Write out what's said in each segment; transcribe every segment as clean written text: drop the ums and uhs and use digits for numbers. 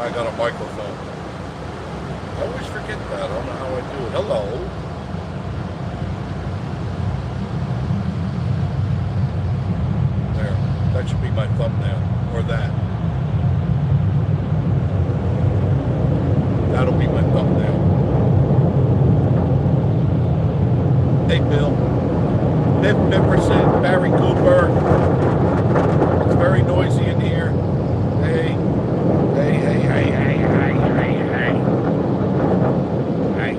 I got a microphone. I always forget that. I don't know how I do it. Hello. There. That should be my thumbnail. Or that. That'll be my thumbnail. Hey, Bill. 50% Barry Cooper. It's very noisy in here. Hey. Hey, hey, hey, hey, hey, hey, hey. Hey.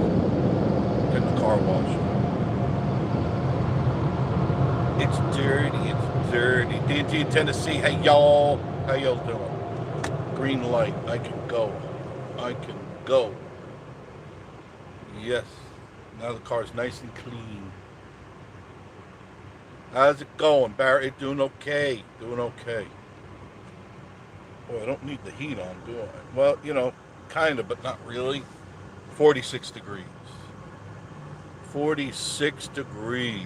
Get the car washed. It's dirty. It's dirty. DNT in Tennessee. Hey, y'all. How y'all doing? Green light. I can go. I can go. Yes. Now the car's nice and clean. How's it going, Barry? Doing okay. Doing okay. Boy, I don't need the heat on, do I? Well, you know, kind of, but not really. 46 degrees. 46 degrees.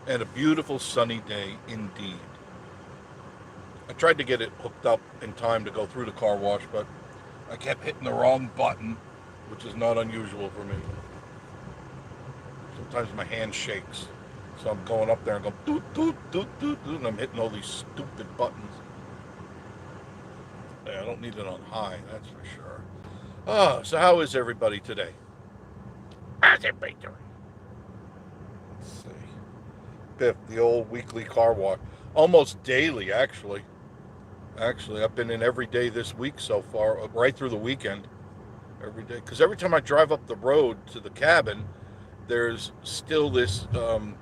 And a beautiful sunny day indeed. I tried to get it hooked up in time to go through the car wash, but I kept hitting the wrong button, which is not unusual for me. Sometimes my hand shakes. So I'm going up there and going doot, doot, doot, doot, doot, and I'm hitting all these stupid buttons. Yeah, I don't need it on high, that's for sure. Oh, so how is everybody today? How's everybody doing? Let's see. Biff, the old weekly car wash. Almost daily, actually. Actually, I've been in every day this week so far, right through the weekend. Every day. Because every time I drive up the road to the cabin, there's still this, the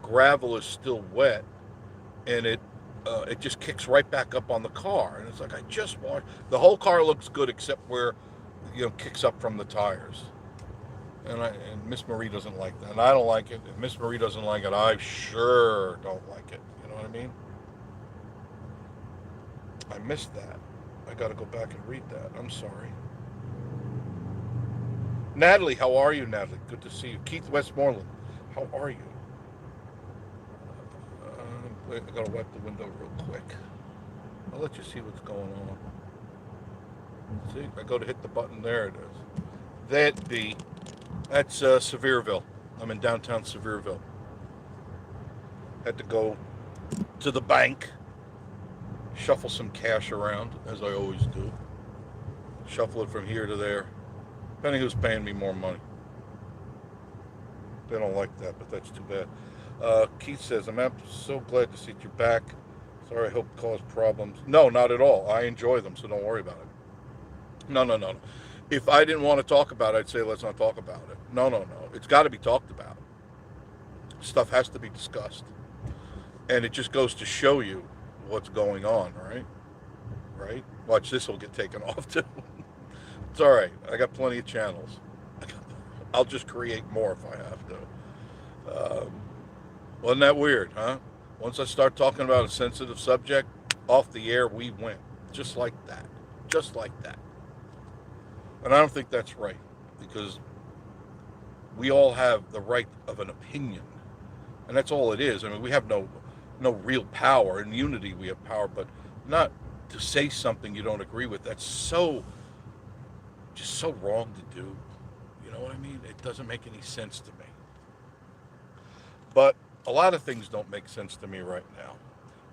gravel is still wet, and it just kicks right back up on the car. And it's like, I just washed. The whole car looks good except where, you know, kicks up from the tires. And Miss Marie doesn't like that. And I don't like it. If Miss Marie doesn't like it, I sure don't like it. You know what I mean? I missed that. I got to go back and read that. I'm sorry. Natalie, how are you, Natalie? Good to see you. Keith Westmoreland, how are you? I got to wipe the window real quick. I'll let you see what's going on. See, I go to hit the button. There it is. That's Sevierville. I'm in downtown Sevierville. Had to go to the bank, shuffle some cash around, as I always do. Shuffle it from here to there, depending who's paying me more money. They don't like that, but that's too bad. Keith says, I'm so glad to see you back. Sorry, I hope it caused problems. No, not at all. I enjoy them, so don't worry about it. No. If I didn't want to talk about it, I'd say let's not talk about it. No. It's got to be talked about. Stuff has to be discussed. And it just goes to show you what's going on, right? Right? Watch, this will get taken off too. It's all right. I got plenty of channels. I'll just create more if I have to. Wasn't that weird, huh? Once I start talking about a sensitive subject, off the air we went. Just like that. Just like that. And I don't think that's right, because we all have the right of an opinion. And that's all it is. I mean, we have no real power. In unity we have power, but not to say something you don't agree with. That's just so wrong to do. You know what I mean? It doesn't make any sense to me. But a lot of things don't make sense to me right now.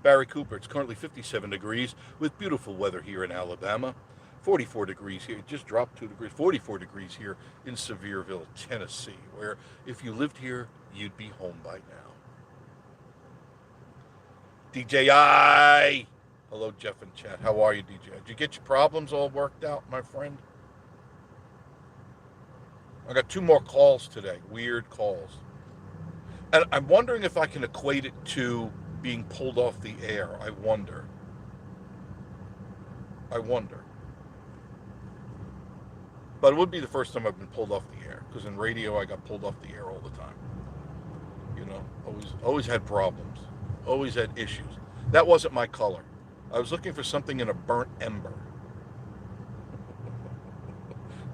Barry Cooper, it's currently 57 degrees with beautiful weather here in Alabama. 44 degrees here, it just dropped 2 degrees. 44 degrees here in Sevierville, Tennessee, where if you lived here, you'd be home by now. DJI! Hello, Jeff in chat. How are you, DJ? Did you get your problems all worked out, my friend? I got 2 more calls today, weird calls. And I'm wondering if I can equate it to being pulled off the air. I wonder. But it would be the first time I've been pulled off the air, because in radio I got pulled off the air all the time. You know, always had problems, always had issues. That wasn't my color. I was looking for something in a burnt ember.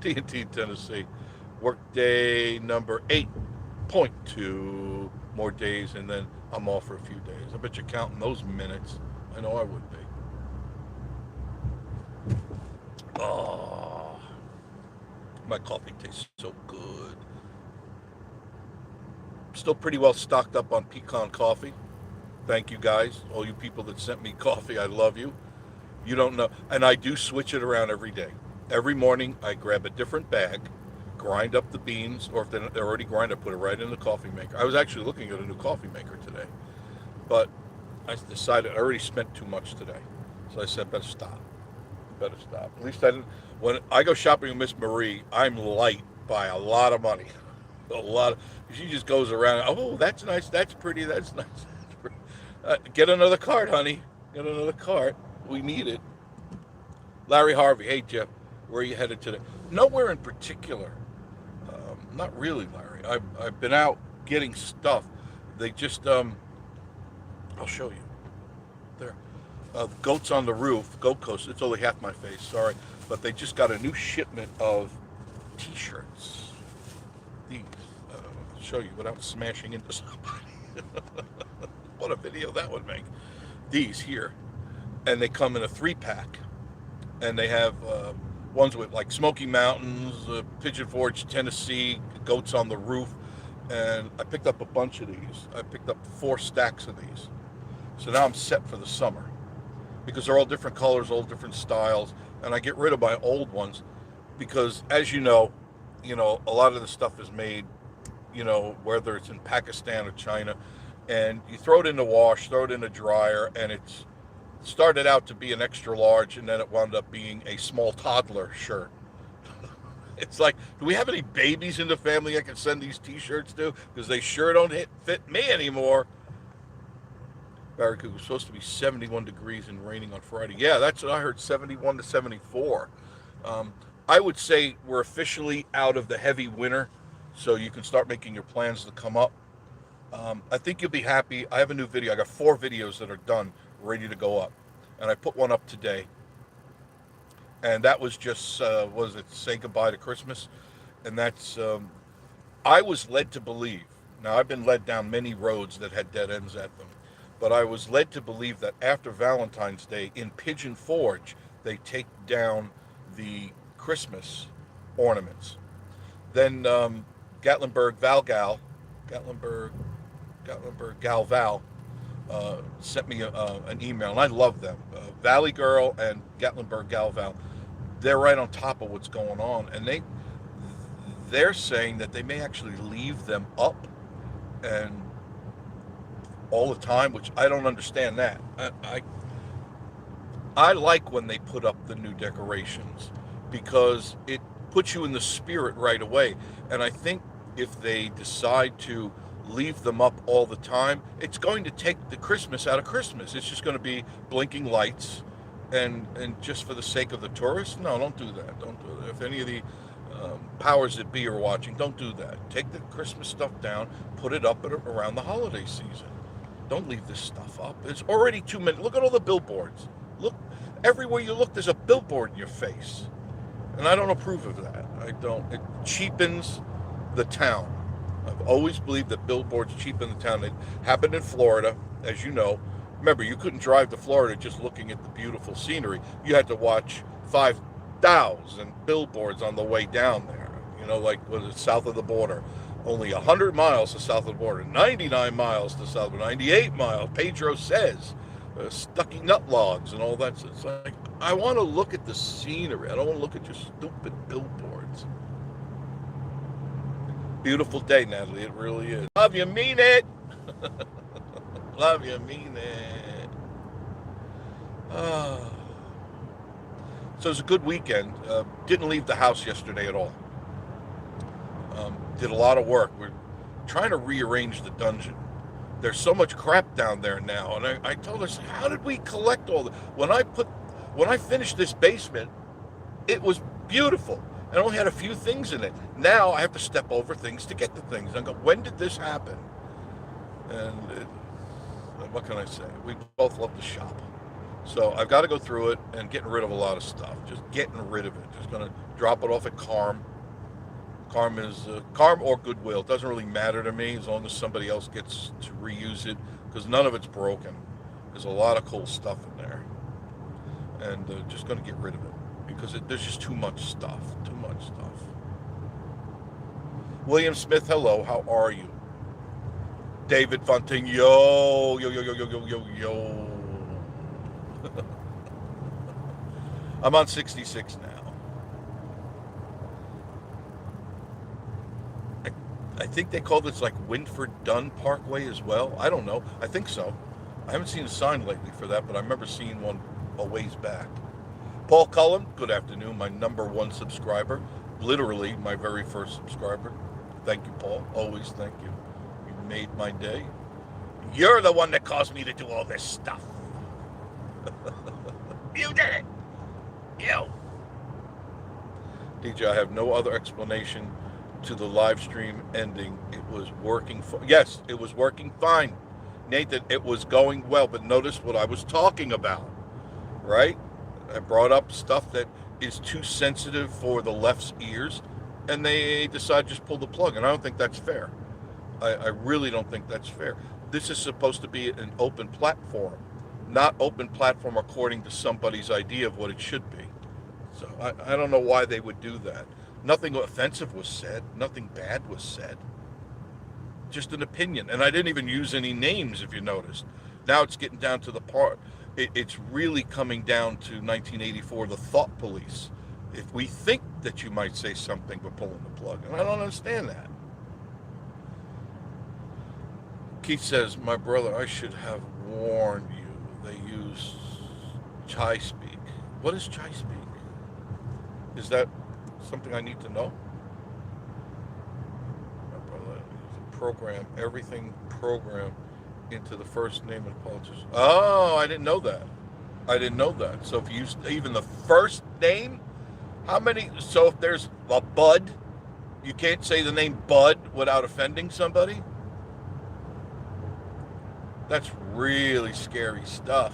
TNT, Tennessee. Workday number 8.2. More days, and then I'm off for a few days. I bet you're counting those minutes. I know I would be. Oh, my coffee tastes so good. Still pretty well stocked up on pecan coffee. Thank you guys, all you people that sent me coffee. I love you. You don't know. And I do switch it around every day. Every morning I grab a different bag, grind up the beans, or if they're already grinded, I put it right in the coffee maker. I was actually looking at a new coffee maker today, but I decided I already spent too much today. So I said, better stop. Better stop. At least I didn't. When I go shopping with Miss Marie, I'm light by a lot of money. A lot of, she just goes around, oh, that's nice, that's pretty, that's nice. That's pretty. Get another cart, honey. Get another cart. We need it. Larry Harvey, hey Jeff, where are you headed today? Nowhere in particular. Not really, Larry. I've been out getting stuff. They just, I'll show you. There. Goats on the roof, Goat Coast. It's only half my face, sorry. But they just got a new shipment of T-shirts. These. I'll show you without smashing into somebody. What a video that would make. These here. And they come in a 3-pack. And they have ones with like Smoky Mountains, Pigeon Forge, Tennessee, Goats on the Roof. And I picked up a bunch of these. I picked up 4 stacks of these. So now I'm set for the summer. Because they're all different colors, all different styles. And I get rid of my old ones. Because as you know, a lot of the stuff is made, whether it's in Pakistan or China. And you throw it in the wash, throw it in the dryer, and it's started out to be an extra large, and then it wound up being a small toddler shirt. It's like, do we have any babies in the family I can send these T-shirts to? Because they sure don't fit me anymore. Barracuda was supposed to be 71 degrees and raining on Friday. Yeah, that's what I heard, 71 to 74. I would say we're officially out of the heavy winter, so you can start making your plans to come up. I think you'll be happy. I have a new video. I got 4 videos that are done, ready to go up. And I put one up today. And that was just, Say Goodbye to Christmas? And that's, I was led to believe, now I've been led down many roads that had dead ends at them, but I was led to believe that after Valentine's Day in Pigeon Forge, they take down the Christmas ornaments. Then Gatlinburg Gal sent me an email, and I love them. Valley Girl and Gatlinburg Gal Val, they're right on top of what's going on, and they're saying that they may actually leave them up and all the time, which I don't understand that. I like when they put up the new decorations because it puts you in the spirit right away. And I think if they decide to leave them up all the time, it's going to take the Christmas out of Christmas. It's just going to be blinking lights and just for the sake of the tourists. No, don't do that. Don't do that. If any of the powers that be are watching, don't do that. Take the Christmas stuff down, put it up around the holiday season. Don't leave this stuff up. It's already too many. Look at all the billboards. Look, everywhere you look, there's a billboard in your face. And I don't approve of that. I don't. It cheapens the town. I've always believed that billboards cheapen the town. It happened in Florida, as you know. Remember, you couldn't drive to Florida just looking at the beautiful scenery. You had to watch 5,000 billboards on the way down there. Like was it south of the border? Only 100 miles to south of the border, 99 miles to south of the border, 98 miles. Pedro says, stucky nut logs and all that. So it's like, I want to look at the scenery. I don't want to look at your stupid billboards. Beautiful day, Natalie. It really is. Love you, mean it. Love you, mean it. So it was a good weekend. Didn't leave the house yesterday at all. Did a lot of work. We're trying to rearrange the dungeon. There's so much crap down there now. And I told her, how did we collect all that? When I finished this basement, it was beautiful. I only had a few things in it. Now I have to step over things to get the things. I go, when did this happen? And what can I say? We both love to shop. So I've got to go through it and getting rid of a lot of stuff. Just getting rid of it. Just going to drop it off at Carm. Carm is Carm or Goodwill. It doesn't really matter to me as long as somebody else gets to reuse it, because none of it's broken. There's a lot of cool stuff in there, and just going to get rid of it because there's just too much stuff. Too much stuff. William Smith, hello. How are you? David Fontaine, yo, yo, yo, yo, yo, yo, yo, yo. I'm on 66 now. I think they call this like Winford Dunn Parkway as well. I don't know. I think so. I haven't seen a sign lately for that, but I remember seeing one a ways back. Paul Cullen, good afternoon. My #1 subscriber. Literally my very first subscriber. Thank you, Paul. Always thank you. You made my day. You're the one that caused me to do all this stuff. You did it. You. DJ, I have no other explanation to the live stream ending. It was working. Yes, it was working fine. Nathan, it was going well, but notice what I was talking about, right? I brought up stuff that is too sensitive for the left's ears, and they decide to just pull the plug, and I don't think that's fair. I really don't think that's fair. This is supposed to be an open platform, not open platform according to somebody's idea of what it should be. So I don't know why they would do that. Nothing offensive was said. Nothing bad was said. Just an opinion. And I didn't even use any names, if you noticed. Now it's getting down to the part. It's really coming down to 1984, the thought police. If we think that you might say something, we're pulling the plug. And I don't understand that. Keith says, my brother, I should have warned you. They use chai speak. What is chai speak? Is that something I need to know? My brother, program, everything program into the first name of the politician. Oh, I didn't know that. I didn't know that. So if you use even the first name, how many? So if there's a Bud, you can't say the name Bud without offending somebody? That's really scary stuff.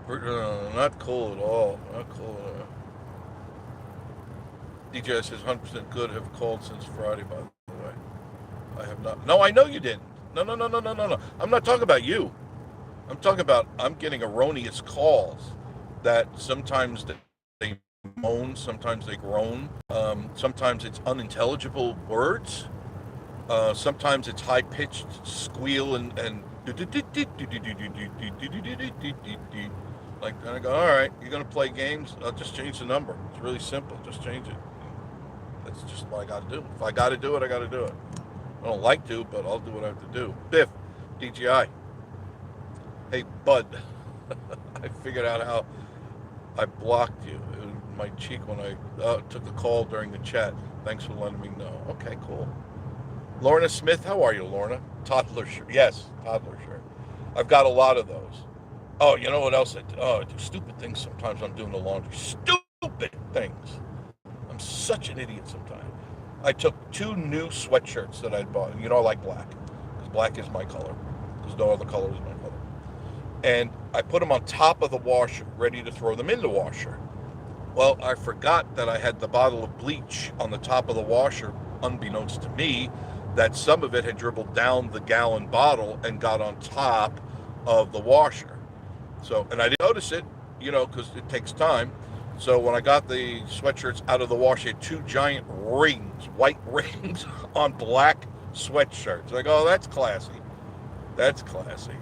Not cool at all. Not cool at all. DJ says 100% good. Have called since Friday, by the way. I have not. No, I know you didn't. No. I'm not talking about you. I'm talking about I'm getting erroneous calls that sometimes they moan, sometimes they groan, sometimes it's unintelligible words, sometimes it's high-pitched squeal and like, and I go, all right, you're going to play games? I'll just change the number. It's really simple. Just change it. That's just what I got to do. If I got to do it, I got to do it. I don't like to, but I'll do what I have to do. Biff, DGI. Hey, Bud. I figured out how I blocked you. It was my cheek when I took the call during the chat. Thanks for letting me know. Okay, cool. Lorna Smith, how are you, Lorna? Toddler shirt. Yes, toddler shirt. I've got a lot of those. Oh, you know what else I do? Oh, I do stupid things sometimes. I'm doing the laundry. Stupid things. I'm such an idiot sometimes. I took 2 new sweatshirts that I'd bought. You know I like black. Because black is my color. Because no other color is my color. And I put them on top of the washer, ready to throw them in the washer. Well, I forgot that I had the bottle of bleach on the top of the washer, unbeknownst to me, that some of it had dribbled down the gallon bottle and got on top of the washer. So, and I didn't notice it, you know, because it takes time. So when I got the sweatshirts out of the wash, it had 2 giant rings, white rings on black sweatshirts. I go, oh, that's classy. That's classy.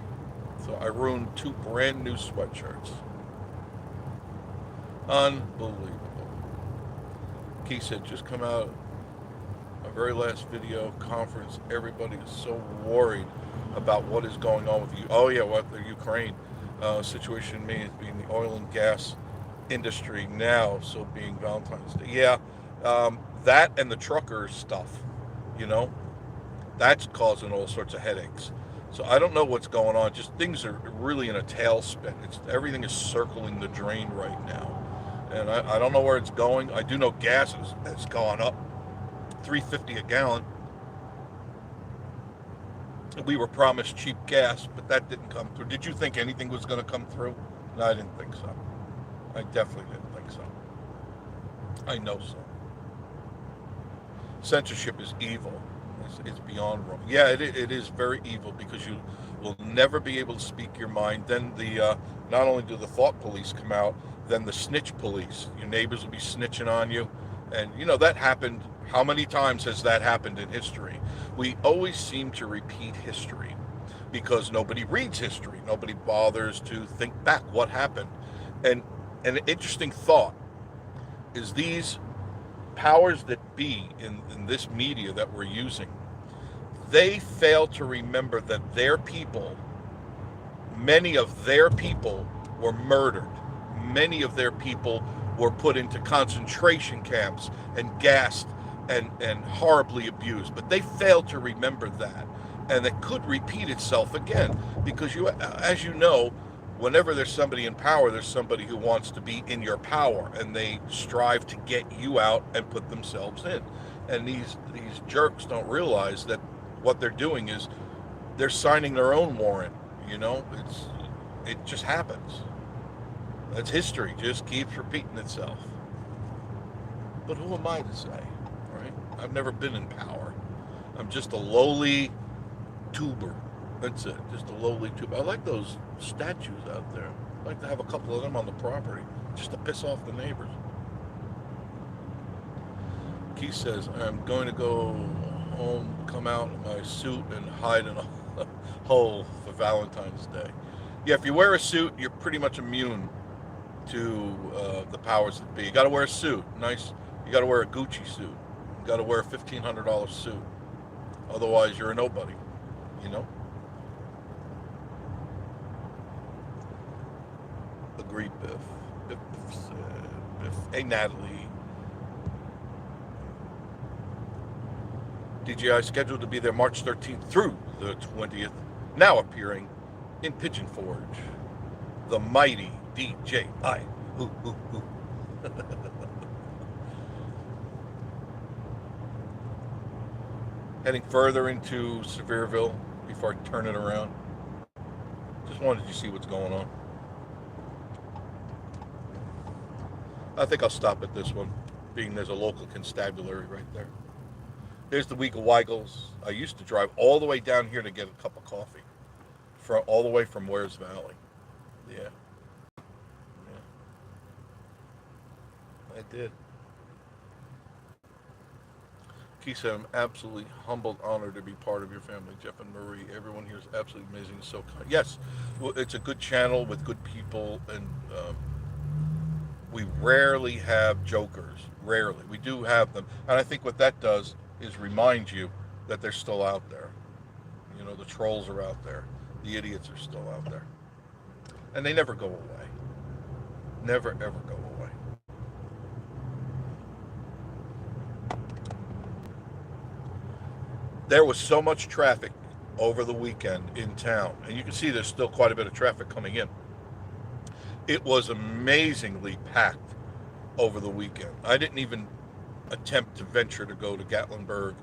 So I ruined 2 brand new sweatshirts. Unbelievable. Keith said, just come out my very last video conference. Everybody is so worried about what is going on with you. Oh yeah, what the Ukraine situation means being the oil and gas industry now, so being Valentine's Day. Yeah, that and the trucker stuff, you know, that's causing all sorts of headaches. So I don't know what's going on. Just things are really in a tailspin. Everything is circling the drain right now, and I don't know where it's going. I do know gas has gone up $3.50 a gallon. We were promised cheap gas, but that didn't come through. Did you think anything was going to come through? No, I didn't think so. I definitely didn't think so. I know so. Censorship is evil. It's beyond wrong. Yeah, it is very evil because will never be able to speak your mind. Then not only do the thought police come out, then the snitch police. Your neighbors will be snitching on you, and that happened. How many times has that happened in history? We always seem to repeat history because nobody reads history. Nobody bothers to think back what happened. And an interesting thought is these powers that be in this media that we're using, they fail to remember that their people, many of their people, were murdered. Many of their people were put into concentration camps and gassed and horribly abused. But they fail to remember that. And it could repeat itself again because as you know, whenever there's somebody in power, there's somebody who wants to be in your power, and they strive to get you out and put themselves in. And these jerks don't realize that what they're doing is they're signing their own warrant. It just happens. That's history. Just keeps repeating itself. But who am I to say, right? I've never been in power. I'm just a lowly tuber. That's it. Just a lowly tuber. I like those statues out there. I'd like to have a couple of them on the property just to piss off the neighbors. Keith says, I'm going to go home, come out in my suit and hide in a hole for Valentine's Day. Yeah, if you wear a suit, you're pretty much immune to the powers that be. You got to wear a suit. Nice. You got to wear a Gucci suit. You got to wear a $1,500 suit. Otherwise, you're a nobody. Agreed, Biff. Biff. Hey, Natalie. DJI scheduled to be there March 13th through the 20th, now appearing in Pigeon Forge. The mighty DJI. Ooh, ooh, ooh. Heading further into Sevierville before I turn it around. Just wanted you to see what's going on. I think I'll stop at this one, being there's a local constabulary right there. There's the Weagle Wiggles. I used to drive all the way down here to get a cup of coffee, all the way from Wares Valley. Yeah. I did. Keith said, I'm absolutely humbled, honored to be part of your family. Jeff and Marie, everyone here is absolutely amazing, so kind. Yes, well, it's a good channel with good people, and we rarely have jokers. Rarely. We do have them. And I think what that does is remind you that they're still out there. The trolls are out there. The idiots are still out there. And they never go away. Never, ever go away. There was so much traffic over the weekend in town. And you can see there's still quite a bit of traffic coming in. It was amazingly packed over the weekend. I didn't even attempt to venture to go to Gatlinburg.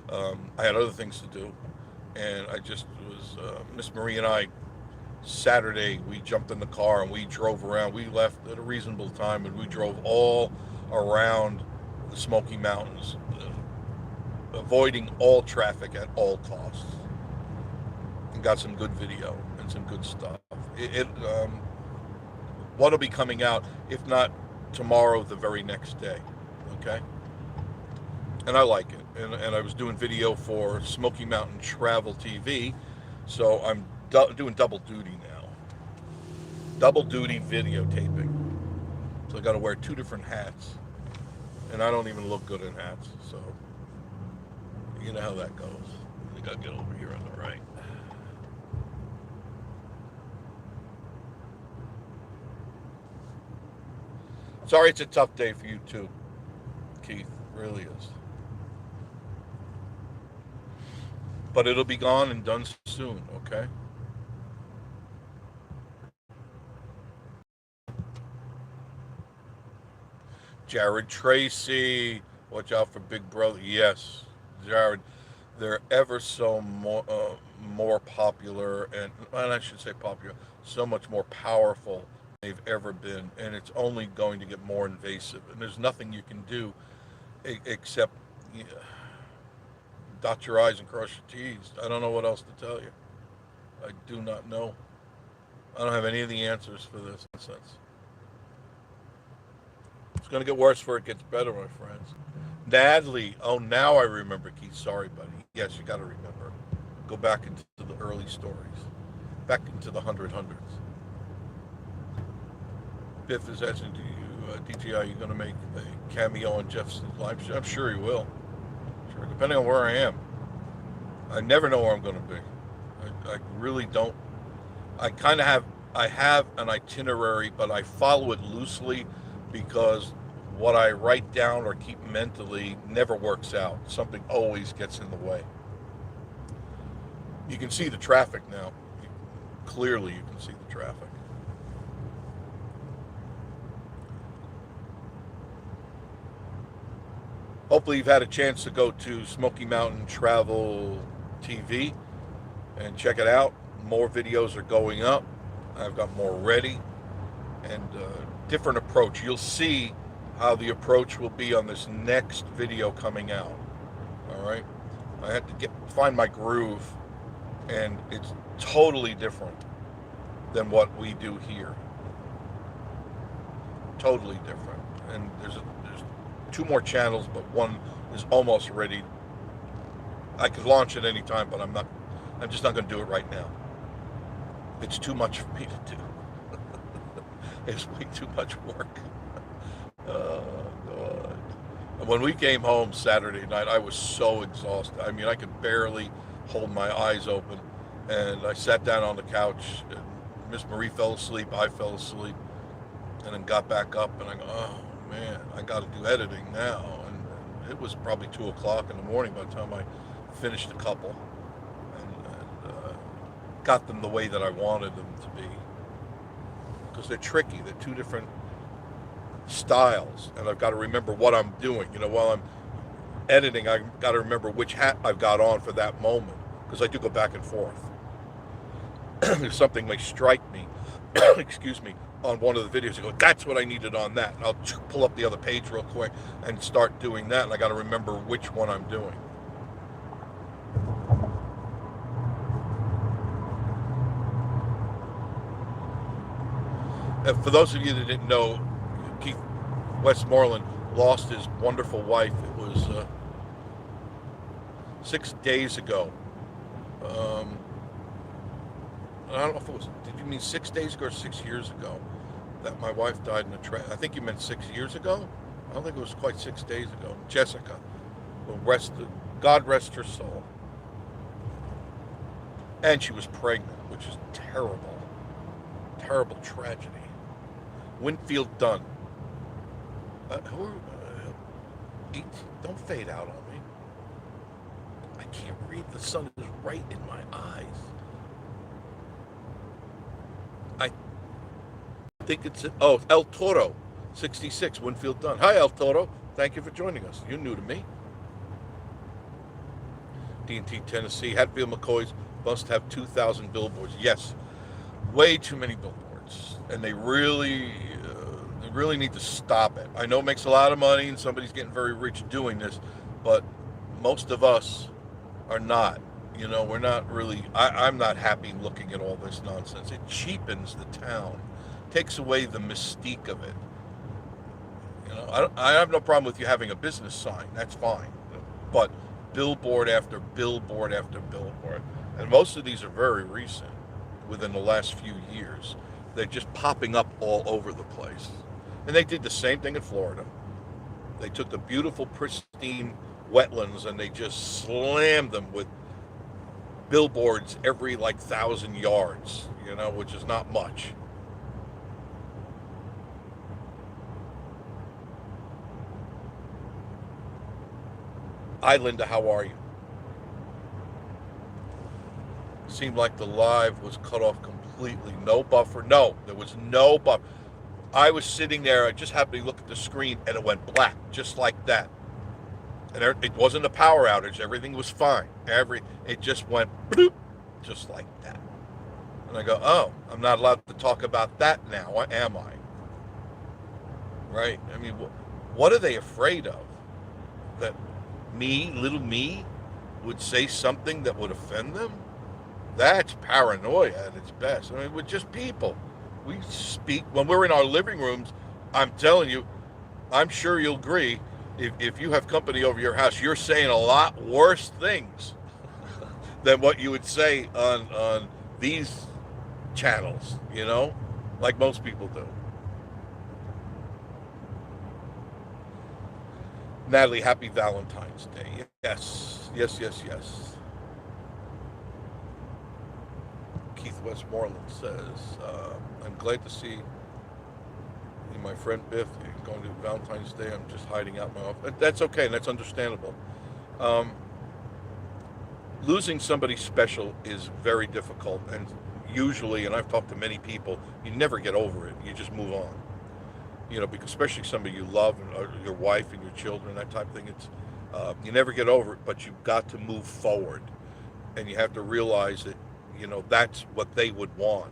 I had other things to do. And I just was, Miss Marie and I, Saturday, we jumped in the car and we drove around. We left at a reasonable time and we drove all around the Smoky Mountains, avoiding all traffic at all costs. And got some good video and some good stuff. What'll be coming out, if not tomorrow, the very next day. Okay? And I like it. And I was doing video for Smoky Mountain Travel TV, so I'm doing double duty now. Double duty videotaping. So I got to wear two different hats. And I don't even look good in hats, so you know how that goes. I think I'll get over here on the right. Sorry it's a tough day for you too, Keith. It really is. But it'll be gone and done soon, okay? Jared Tracy, watch out for Big Brother. Yes, Jared, they're ever so more popular, and I should say popular, so much more powerful than they've ever been, and it's only going to get more invasive. And there's nothing you can do except dot your I's and cross your T's. I don't know what else to tell you. I do not know. I don't have any of the answers for this nonsense. It's going to get worse before it gets better, my friends. Natalie, oh, now I remember, Keith. Sorry, buddy. Yes, you got to remember. Go back into the early stories, back into the hundreds. Biff is asking, DTI, you going to make a cameo on Jeff's live show? I'm sure he will. Sure, depending on where I am. I never know where I'm going to be. I really don't. I have an itinerary, but I follow it loosely because what I write down or keep mentally never works out. Something always gets in the way. You can see the traffic now. Clearly, you can see the traffic. Hopefully, you've had a chance to go to Smoky Mountain Travel TV and check it out. More videos are going up. I've got more ready and different approach. You'll see how the approach will be on this next video coming out. All right, I had to find my groove, and it's totally different than what we do here. Totally different. And there's 2 more channels, but one is almost ready. I could launch at any time, but I'm just not going to do it right now. It's too much for me to do. It's way too much work. Oh, God. And when we came home Saturday night, I was so exhausted. I mean, I could barely hold my eyes open. And I sat down on the couch, and Miss Marie fell asleep, I fell asleep, and then got back up, and I go, oh, man, I got to do editing now. And it was probably 2 o'clock in the morning by the time I finished a couple. Got them the way that I wanted them to be, because they're tricky. They're 2 different styles, and I've got to remember what I'm doing. You know, while I'm editing, I've got to remember which hat I've got on for that moment, because I do go back and forth. If something may strike me, excuse me, on one of the videos, I go, that's what I needed on that, and I'll pull up the other page real quick and start doing that, and I got to remember which one I'm doing. And for those of you that didn't know, Keith Westmoreland lost his wonderful wife. It was 6 days ago. I don't know if it was, did you mean 6 days ago or 6 years ago that my wife died in a tragedy? I think you meant 6 years ago. I don't think it was quite 6 days ago. Jessica, God rest her soul. And she was pregnant, which is terrible. Terrible tragedy. Winfield Dunn. Don't fade out on me. I can't read. The sun is right in my eyes. I think it's, El Toro, 66, Winfield Dunn. Hi, El Toro. Thank you for joining us. You're new to me. D&T, Tennessee. Hatfield McCoys must have 2,000 billboards. Yes, way too many billboards, and they really need to stop it. I know it makes a lot of money, and somebody's getting very rich doing this, but most of us are not. You know, we're not really. I'm not happy looking at all this nonsense. It cheapens the town, takes away the mystique of it. You know, I have no problem with you having a business sign. That's fine, but billboard after billboard after billboard, and most of these are very recent, within the last few years. They're just popping up all over the place. And they did the same thing in Florida. They took the beautiful, pristine wetlands and they just slammed them with billboards every 1,000 yards, you know, which is not much. Hi, Linda, how are you? Seemed like the live was cut off completely. No buffer. No, there was no buffer. I was sitting there. I just happened to look at the screen, and it went black, just like that. And it wasn't a power outage. Everything was fine. It just went bloop, just like that. And I go, oh, I'm not allowed to talk about that now, am I? Right? I mean, what are they afraid of? That me, little me, would say something that would offend them? That's paranoia at its best. I mean, we're just people. We speak when we're in our living rooms. I'm telling you, I'm sure you'll agree. If you have company over your house, you're saying a lot worse things than what you would say on these channels. You know, like most people do. Natalie, happy Valentine's Day. Yes, yes, yes, yes. Keith Westmoreland says, I'm glad to see my friend Biff going to Valentine's Day. I'm just hiding out my office. That's okay. That's understandable. Um, Losing somebody special is very difficult. And usually, and I've talked to many people, you never get over it. You just move on. You know, because especially somebody you love, or your wife and your children, that type of thing. It's you never get over it, but you've got to move forward, and you have to realize that that's what they would want.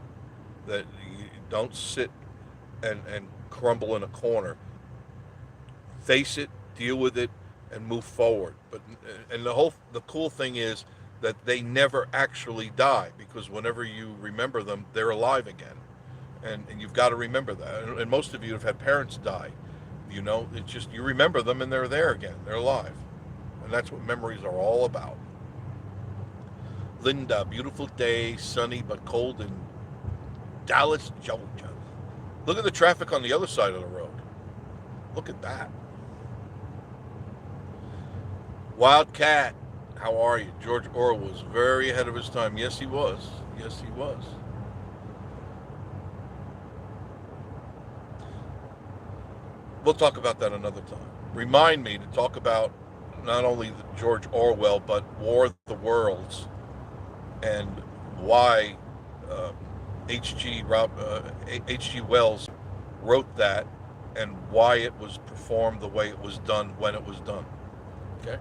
That you don't sit and crumble in a corner. Face it, deal with it, and move forward. But and the cool thing is that they never actually die, because whenever you remember them, they're alive again. And you've got to remember that. And most of you have had parents die. It's just you remember them and they're there again. They're alive. And that's what memories are all about. Linda, beautiful day, sunny but cold in Dallas, Georgia. Look at the traffic on the other side of the road. Look at that. Wildcat, how are you? George Orwell was very ahead of his time. Yes, he was. Yes, he was. We'll talk about that another time. Remind me to talk about not only the George Orwell, but War of the Worlds, and why H.G. Wells wrote that, and why it was performed the way it was done when it was done. Okay?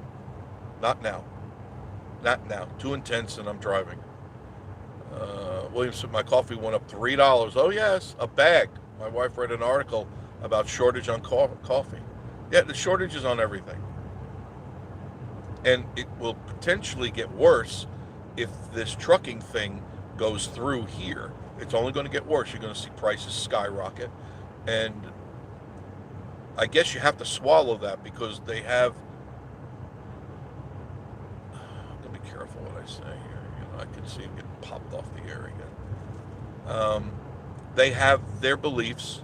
Not now. Not now. Too intense, and I'm driving. William said my coffee went up $3. Oh, yes, a bag. My wife read an article about shortage on coffee. Yeah, the shortage is on everything. And it will potentially get worse if this trucking thing goes through here. It's only going to get worse. You're going to see prices skyrocket. And I guess you have to swallow that, because they have... I'm going to be careful what I say here. I can see it getting popped off the air again. They have their beliefs,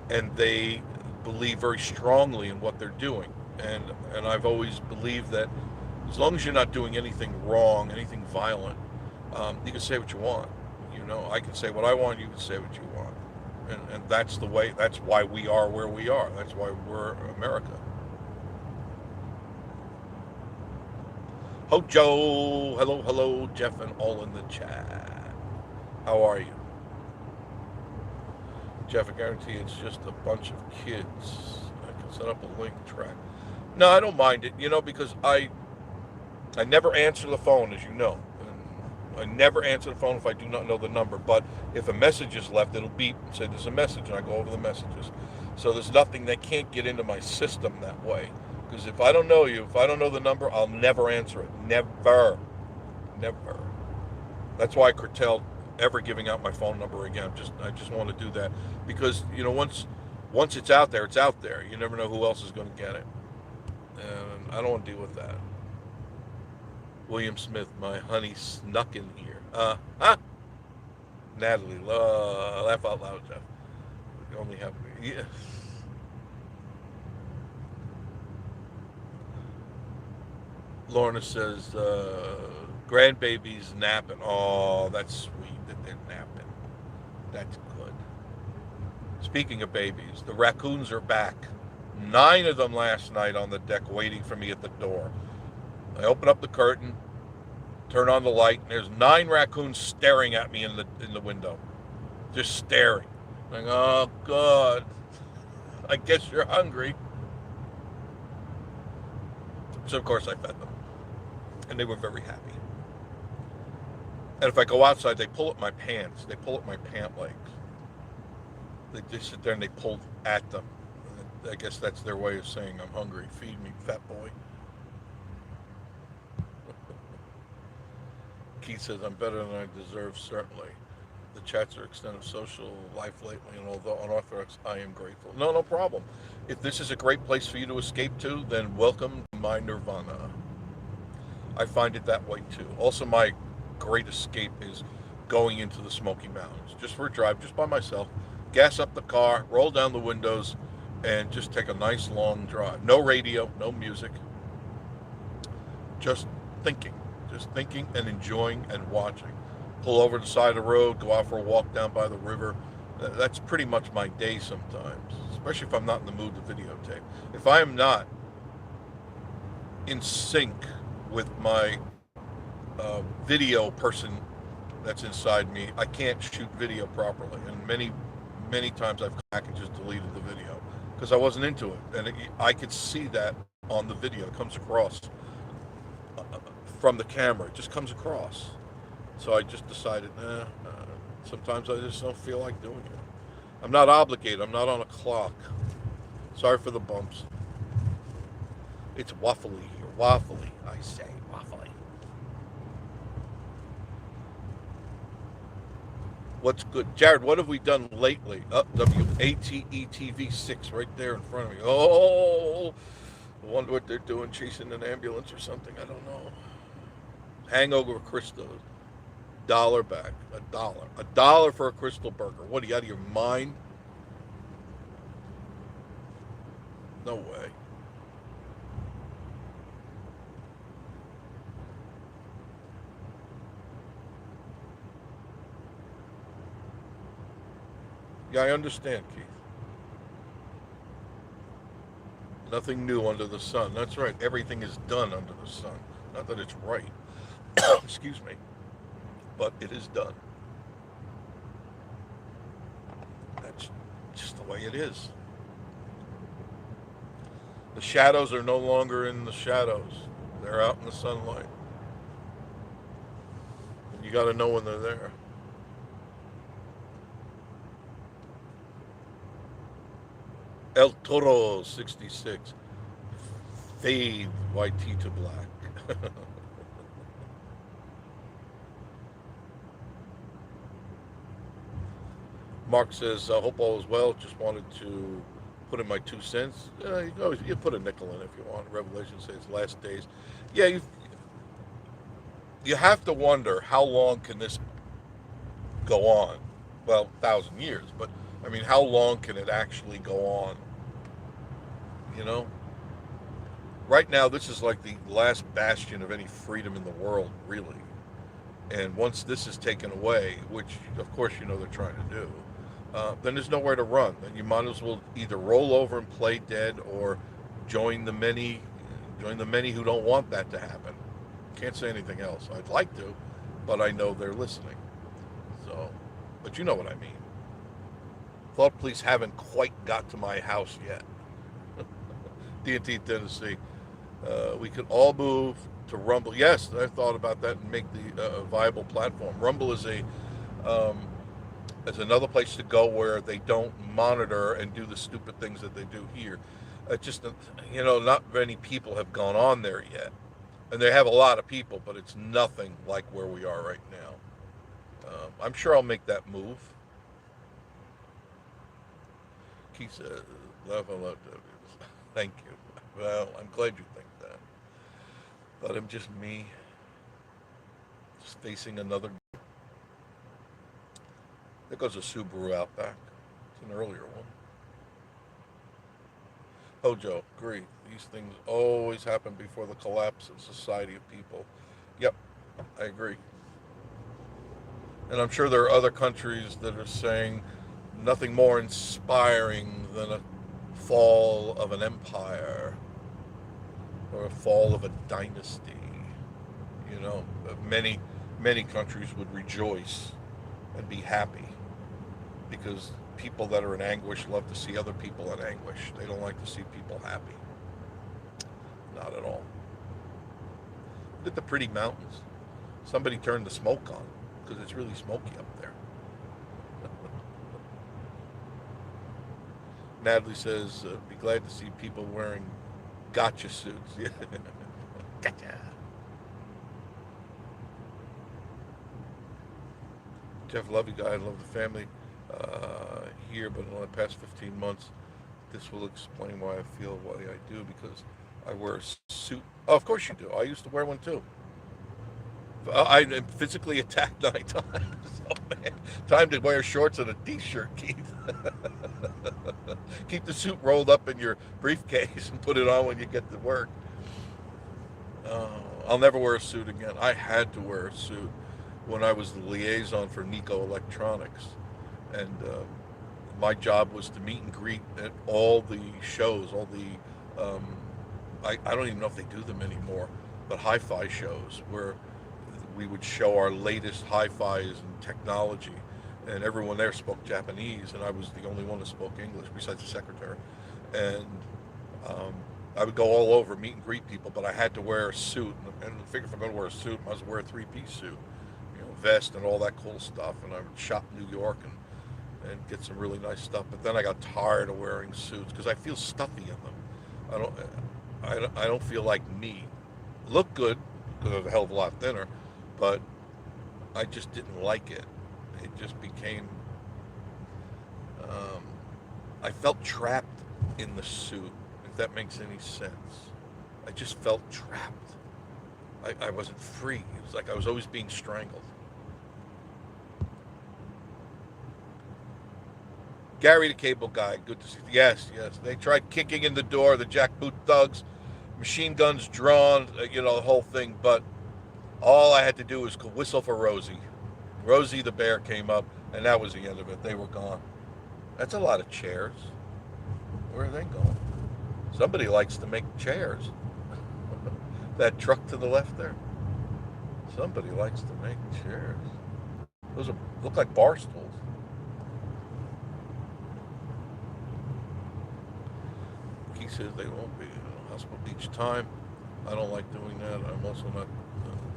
and they believe very strongly in what they're doing. And I've always believed that as long as you're not doing anything wrong, anything violent, you can say what you want. I can say what I want, you can say what you want. And that's the way, that's why we are where we are. That's why we're America. Hojo, hello, Jeff, and all in the chat. How are you? Jeff, I guarantee it's just a bunch of kids. I can set up a link track. No, I don't mind it, because I never answer the phone, as you know. I never answer the phone if I do not know the number. But if a message is left, it'll beep and say there's a message, and I go over the messages. So there's nothing that can't get into my system that way. Because if I don't know you, if I don't know the number, I'll never answer it. Never. Never. That's why I curtailed ever giving out my phone number again. I just want to do that. Because, once it's out there, it's out there. You never know who else is going to get it. And I don't want to deal with that. William Smith, my honey snuck in here. Natalie, laugh out loud, Jeff. We only have... Yeah. Lorna says, grandbaby's napping. Oh, that's sweet that they're napping. That's good. Speaking of babies, the raccoons are back. 9 of them last night on the deck waiting for me at the door. I open up the curtain, turn on the light, and there's 9 raccoons staring at me in the window. Just staring. Like, oh, God. I guess you're hungry. So, of course, I fed them. And they were very happy. And if I go outside, they pull at my pants. They pull at my pant legs. They just sit there and they pull at them. I guess that's their way of saying, I'm hungry. Feed me, fat boy. Keith says, I'm better than I deserve, certainly. The chats are extended social life lately, and although unorthodox, I am grateful. No, no problem. If this is a great place for you to escape to, then welcome to my nirvana. I find it that way too. Also, my great escape is going into the Smoky Mountains, just for a drive, just by myself. Gas up the car, roll down the windows, and just take a nice long drive. No radio, no music, just thinking, and enjoying and watching. Pull over the side of the road, go out for a walk down by the river. That's pretty much my day sometimes, especially if I'm not in the mood to videotape. If I am not in sync with my video person that's inside me, I can't shoot video properly. And many times I've come back and just deleted the video because I wasn't into it. And I could see that on the video. It comes across from the camera. It just comes across. So I just decided, sometimes I just don't feel like doing it. I'm not obligated. I'm not on a clock. Sorry for the bumps. It's waffly here. Waffly, I say. Waffly. What's good? Jared, what have we done lately? WATETV6 right there in front of me. Oh, I wonder what they're doing, chasing an ambulance or something. I don't know. Hangover Crystal. $1 back. $1 for a Crystal Burger. What, are you out of your mind? No way. Yeah, I understand, Keith. Nothing new under the sun. That's right. Everything is done under the sun. Not that it's right. Excuse me. But it is done. That's just the way it is. The shadows are no longer in the shadows. They're out in the sunlight. And you got to know when they're there. El Toro 66. Fade white tea to black. Mark says, I hope all is well. Just wanted to put in my 2 cents. You put a nickel in if you want. Revelation says last days. Yeah, you have to wonder how long can this go on? Well, 1,000 years, but I mean, how long can it actually go on? You know? Right now, this is like the last bastion of any freedom in the world, really. And once this is taken away, which of course you know they're trying to do, then there's nowhere to run. Then you might as well either roll over and play dead, or join the many who don't want that to happen. Can't say anything else. I'd like to, but I know they're listening. So, but you know what I mean. Thought police haven't quite got to my house yet. D&T Tennessee. We could all move to Rumble. Yes, I thought about that and make the viable platform. Rumble is another place to go where they don't monitor and do the stupid things that they do here. Just, not many people have gone on there yet. And they have a lot of people, but it's nothing like where we are right now. I'm sure I'll make that move. Keith says, thank you. Well, I'm glad you think that. But I'm just me, just facing another. There goes a Subaru Outback. It's an earlier one. Hojo, agree. These things always happen before the collapse of society of people. Yep, I agree. And I'm sure there are other countries that are saying nothing more inspiring than a fall of an empire or a fall of a dynasty. Many countries would rejoice and be happy, because people that are in anguish love to see other people in anguish. They don't like to see people happy. Not at all. Look at the pretty mountains. Somebody turned the smoke on, because it's really smoky up there. Natalie says, be glad to see people wearing gotcha suits. Gotcha. Jeff, love you guys, love the family here, but in the past 15 months, this will explain why I feel why I do, because I wear a suit. Oh, of course you do. I used to wear one too. I've been physically attacked 9 times. Oh man, time to wear shorts and a t-shirt, Keith. Keep the suit rolled up in your briefcase and put it on when you get to work. I'll never wear a suit again. I had to wear a suit when I was the liaison for Nico Electronics, and my job was to meet and greet at all the shows, all the I don't even know if they do them anymore, but hi-fi shows where we would show our latest hi-fis and technology, and everyone there spoke Japanese, and I was the only one that spoke English besides the secretary. And I would go all over, meet and greet people, but I had to wear a suit, and I figured if I'm going to wear a suit, I must wear a three-piece suit, vest and all that cool stuff. And I would shop in New York and get some really nice stuff. But then I got tired of wearing suits because I feel stuffy in them. I don't feel like me. Look good because I was a hell of a lot thinner, but I just didn't like it. It just became, I felt trapped in the suit, if that makes any sense. I just felt trapped. I wasn't free. It was like I was always being strangled. Gary the Cable Guy, good to see you. Yes, yes. They tried kicking in the door, the jackboot thugs, machine guns drawn, the whole thing. But all I had to do was whistle for Rosie. Rosie the bear came up, and that was the end of it. They were gone. That's a lot of chairs. Where are they going? Somebody likes to make chairs. That truck to the left there. Somebody likes to make chairs. Those look like bar stools. He says they won't be hospital each time. I don't like doing that. I'm also not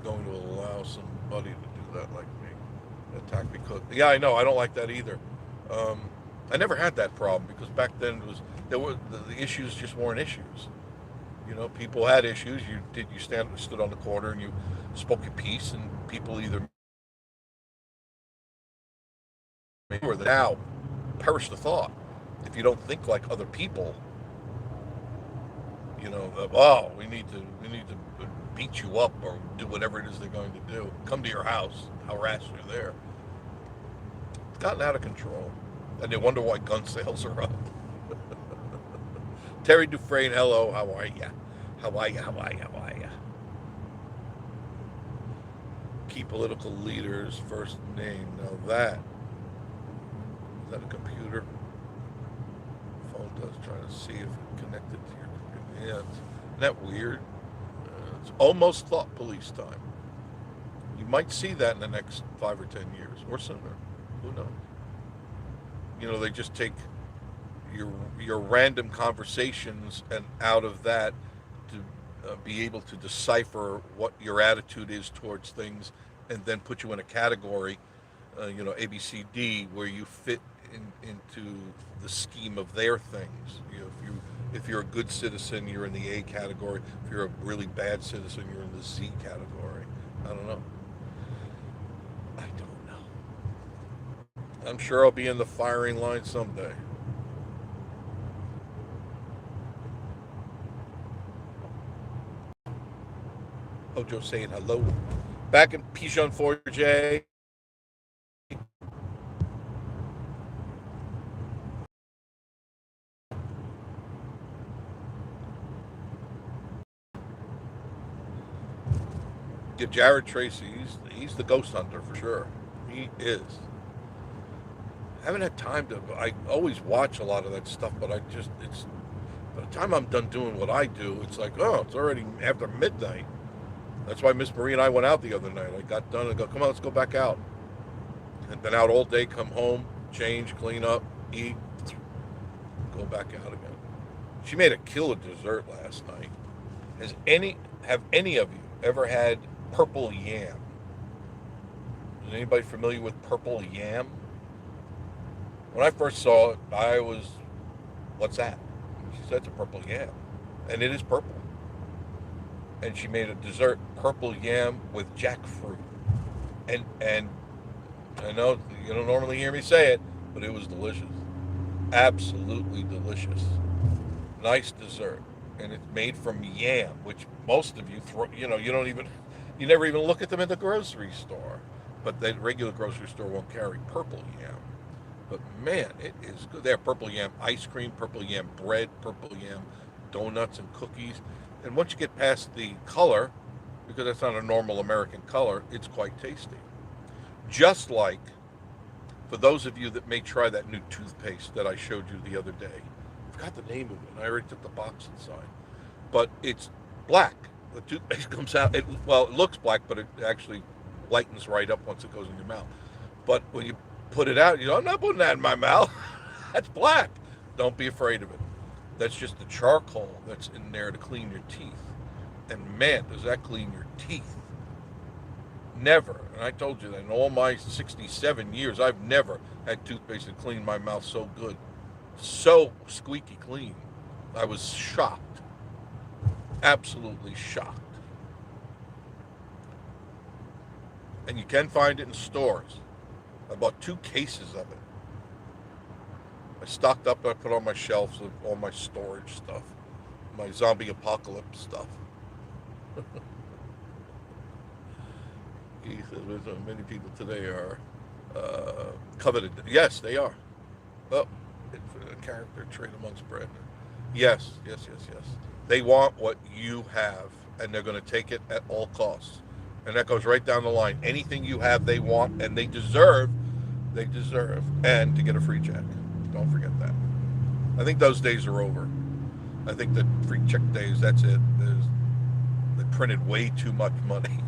going to allow somebody to do that like me. Attack me. Yeah, I know. I don't like that either. I never had that problem because back then the issues just weren't issues. People had issues. You stood on the corner and you spoke your piece, and people either or now perish the thought. If you don't think like other people, we need to beat you up or do whatever it is they're going to do. Come to your house, harass you there. It's gotten out of control, and they wonder why gun sales are up. Terry Dufresne, hello, how are ya? How are ya? Key political leaders' first name. Now is that a computer? Phone does, trying to see if it's connected to your computer. Yeah, isn't that weird? It's almost thought police time. You might see that in the next 5 or 10 years, or sooner. Who knows? They just take your random conversations, and out of that to be able to decipher what your attitude is towards things, and then put you in a category, A, B, C, D, where you fit into the scheme of their things. If you're a good citizen, you're in the A category. If you're a really bad citizen, you're in the Z category. I don't know. I'm sure I'll be in the firing line someday. Hojo saying hello. Back in Pigeon Forge. Give Jared Tracy, he's the ghost hunter for sure. He is. I haven't had time to. I always watch a lot of that stuff, but it's by the time I'm done doing what I do, it's like, it's already after midnight. That's why Miss Marie and I went out the other night. I got done and go, come on, let's go back out. And been out all day, come home, change, clean up, eat, go back out again. She made a killer dessert last night. Have any of you ever had purple yam? Is anybody familiar with purple yam? When I first saw it, I was, what's that? She said it's a purple yam. And it is purple. And she made a dessert, purple yam with jackfruit. And I know you don't normally hear me say it, but it was delicious. Absolutely delicious. Nice dessert. And it's made from yam, which most of you throw, you don't even, you never even look at them in the grocery store. But the regular grocery store won't carry purple yam. But man, it is good. They have purple yam ice cream, purple yam bread, purple yam donuts and cookies. And once you get past the color, because that's not a normal American color, it's quite tasty. Just like for those of you that may try that new toothpaste that I showed you the other day. I forgot the name of it. I already took the box inside. But it's black. The toothpaste comes out. Well, it looks black, but it actually lightens right up once it goes in your mouth. But when you put it out, I'm not putting that in my mouth. That's black. Don't be afraid of it. That's just the charcoal that's in there to clean your teeth. And man, does that clean your teeth. Never, and I told you that in all my 67 years, I've never had toothpaste that cleaned my mouth so good. So squeaky clean. I was shocked. Absolutely shocked. And you can find it in stores. I bought 2 cases of it. I stocked up, I put on my shelves of all my storage stuff, my zombie apocalypse stuff. He says, many people today are coveted. Yes, they are. Oh, it's a character trait amongst brethren. Yes. They want what you have, and they're going to take it at all costs. And that goes right down the line. Anything you have, they want, and they deserve, and to get a free check. Don't forget that. I think those days are over. I think the free check days, that's it. They printed way too much money.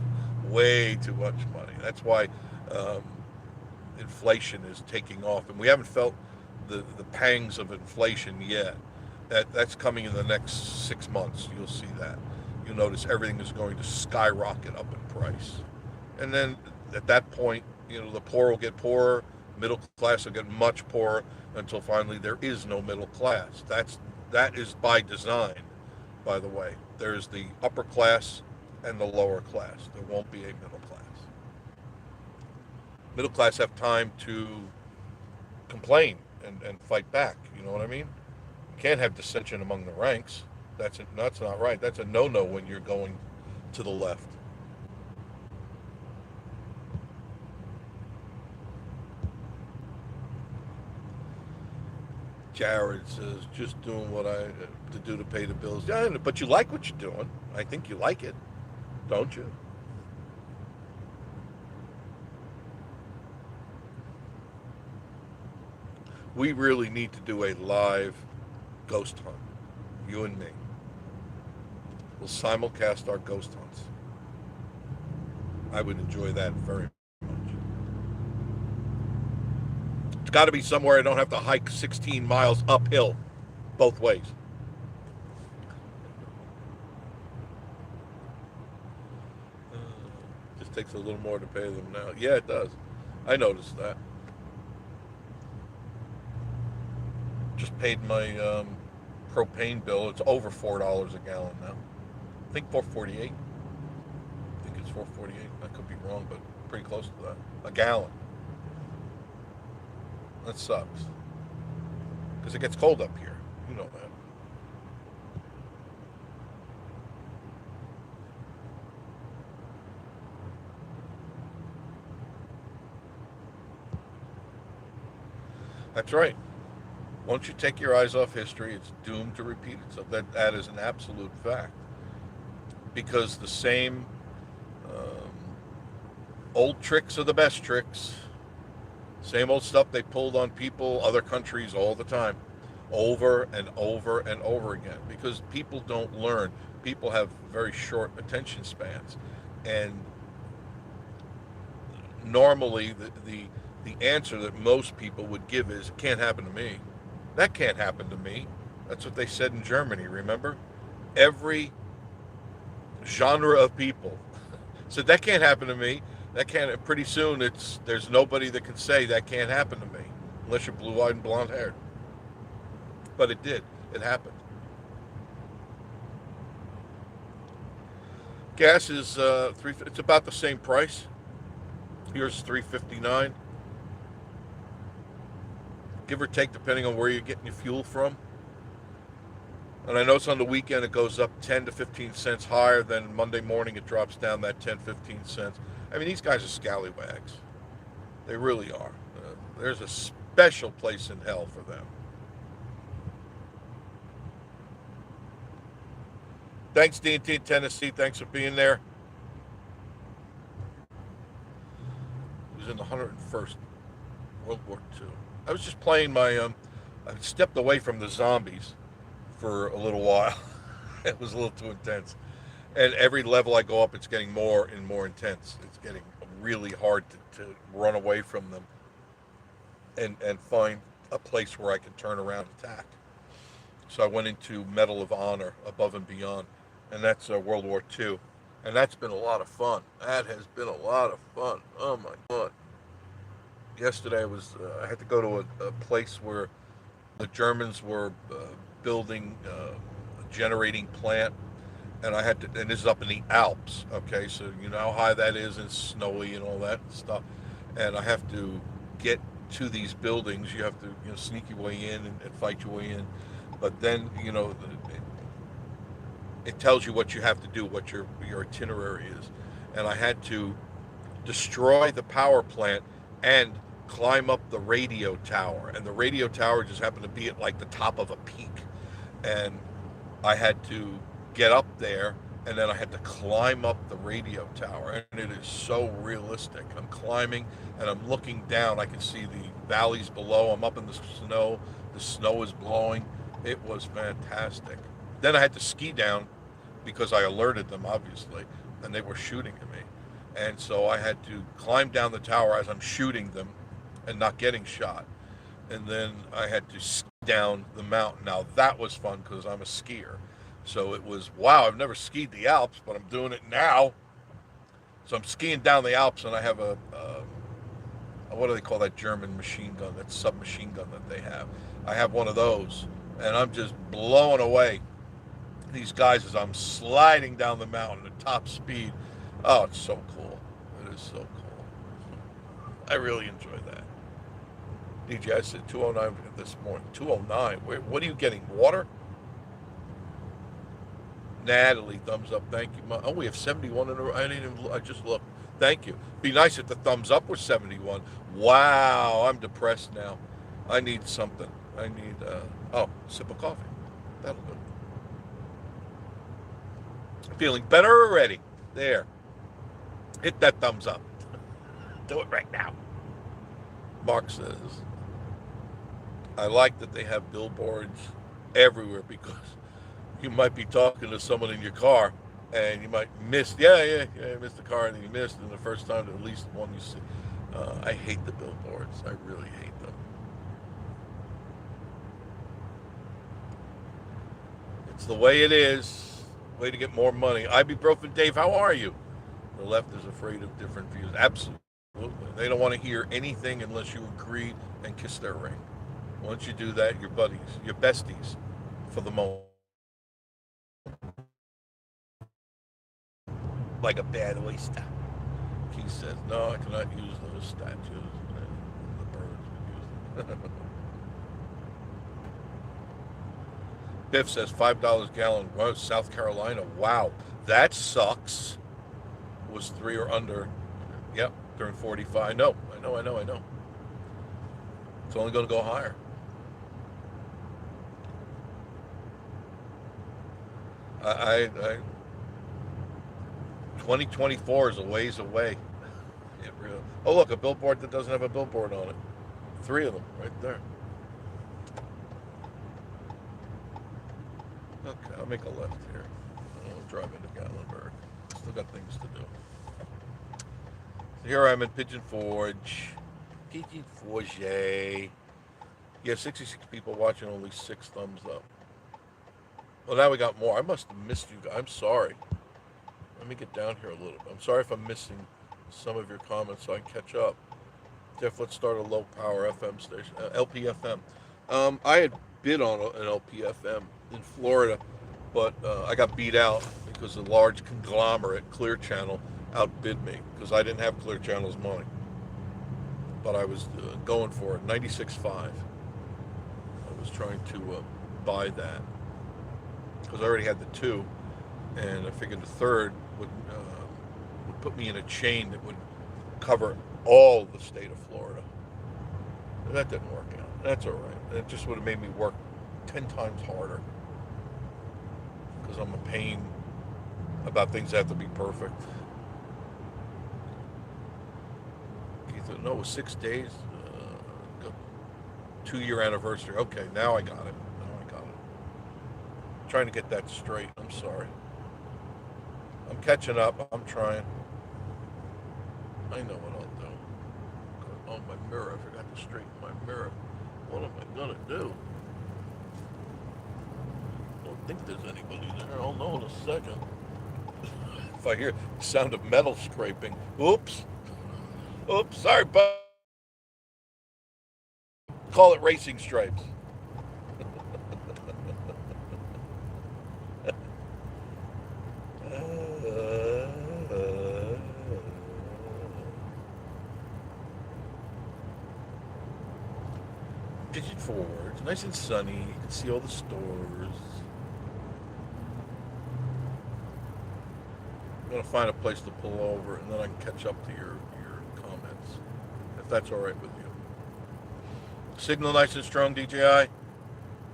Way too much money. That's why inflation is taking off, and we haven't felt the pangs of inflation yet. That's coming in the next 6 months. You'll see that. You'll notice everything is going to skyrocket up in price, and then at that point, the poor will get poorer, middle class will get much poorer, until finally there is no middle class. That is by design, by the way. There's the upper class and the lower class. There won't be a middle class. Middle class have time to complain and fight back. You know what I mean? You can't have dissension among the ranks. That's not right. That's a no-no when you're going to the left. Jared says, just doing what I to do to pay the bills. Yeah, but you like what you're doing. I think you like it, don't you? We really need to do a live ghost hunt, you and me. We'll simulcast our ghost hunts. I would enjoy that very much. It's got to be somewhere I don't have to hike 16 miles uphill both ways. Just takes a little more to pay them now. Yeah, it does. I noticed that. Just paid my propane bill. It's over $4 a gallon now. I think 4.48. I think it's 4.48. I could be wrong, but pretty close to that. A gallon. That sucks. Because it gets cold up here. You know that. That's right. Once you take your eyes off history, it's doomed to repeat itself. That is an absolute fact. Because the same old tricks are the best tricks. Same old stuff they pulled on people, other countries all the time, over and over and over again. Because people don't learn. People have very short attention spans. And normally the answer that most people would give is, it can't happen to me. That can't happen to me. That's what they said in Germany, remember? Every genre of people said, that can't happen to me. That can't, pretty soon there's nobody that can say that can't happen to me, unless you're blue-eyed and blonde-haired. But it did. It happened. Gas is it's about the same price. Yours is $3.59. give or take, depending on where you're getting your fuel from. And I notice on the weekend it goes up 10 to 15 cents higher. Then Monday morning it drops down that 10, 15 cents. I mean, these guys are scallywags. They really are. There's a special place in hell for them. Thanks, D&T Tennessee. Thanks for being there. It was in the 101st World War II. I was just playing my, I stepped away from the zombies for a little while. It was a little too intense. And every level I go up, it's getting more and more intense. It's getting really hard to run away from them and find a place where I can turn around and attack. So I went into Medal of Honor, Above and Beyond, and that's World War II. And that's been a lot of fun. That has been a lot of fun. Oh my God. Yesterday I had to go to a place where the Germans were building a generating plant, and and this is up in the Alps, okay, so you know how high that is, and snowy and all that stuff, and I have to get to these buildings. You have to, sneak your way in and fight your way in, but then, it tells you what you have to do, what your itinerary is, and I had to destroy the power plant and climb up the radio tower, and the radio tower just happened to be at like the top of a peak, and I had to get up there, and then I had to climb up the radio tower, and it is so realistic. I'm climbing and I'm looking down. I can see the valleys below. I'm up in the snow is blowing. It was fantastic. Then I had to ski down because I alerted them, obviously, and they were shooting at me, and so I had to climb down the tower as I'm shooting them and not getting shot, and then I had to ski down the mountain. Now that was fun because I'm a skier, so it was, wow, I've never skied the Alps, but I'm doing it now. So I'm skiing down the Alps, and I have a what do they call that German machine gun, that submachine gun that they have? I have one of those, and I'm just blowing away these guys as I'm sliding down the mountain at top speed. Oh, it's so cool. It is so cool. I really enjoy that. DJ, I said 209 this morning. 209. What are you getting? Water? Natalie, thumbs up. Thank you. Oh, we have 71 in a row. I just looked. Thank you. Be nice if the thumbs up was 71. Wow, I'm depressed now. I need something. I need, a sip of coffee. That'll do. Feeling better already. There. Hit that thumbs up. Do it right now. Mark says, I like that they have billboards everywhere because you might be talking to someone in your car and you might miss, you missed the car and you missed, and the first time at least one you see. I hate the billboards. I really hate them. It's the way it is. Way to get more money. Ibuprofen Dave, how are you? The left is afraid of different views. Absolutely. They don't want to hear anything unless you agree and kiss their ring. Once you do that, you're buddies, you're besties for the moment. Like a bad oyster. He says, no, I cannot use those statues. The birds would use them. Biff says $5 a gallon. South Carolina. Wow, that sucks. Was 3 or under. Yep, during 45. I know. It's only going to go higher. I 2024 is a ways away. Oh, look, a billboard that doesn't have a billboard on it. 3 of them right there. Okay, I'll make a left here. I'll drive into Gatlinburg. Still got things to do. So here I'm in Pigeon Forge. Pigeon Forge. Yeah, 66 people watching, only 6 thumbs up. Well, now we got more. I must have missed you guys. I'm sorry. Let me get down here a little bit. I'm sorry if I'm missing some of your comments so I can catch up. Jeff, let's start a low power FM station. LPFM. I had bid on an LPFM in Florida, but I got beat out because a large conglomerate, Clear Channel, outbid me because I didn't have Clear Channel's money. But I was going for it, 96.5. was trying to buy that because I already had the two, and I figured the third would put me in a chain that would cover all the state of Florida. And that didn't work out. That's all right. It just would have made me work 10 times harder because I'm a pain about things that have to be perfect. He thought, no, it was 6 days. 2-year anniversary. Okay, now I got it. I'm trying to get that straight. I'm sorry. I'm catching up. I'm trying. I know what I'll do. Oh, my mirror. I forgot to straighten my mirror. What am I going to do? I don't think there's anybody there. I'll know in a second. If I hear the sound of metal scraping. Oops. Oops. Sorry, bud. Call it racing stripes. Pigeon Forge, nice and sunny. You can see all the stores. I'm gonna find a place to pull over, and then I can catch up to your comments, if that's all right with you. Signal nice and strong, DJI.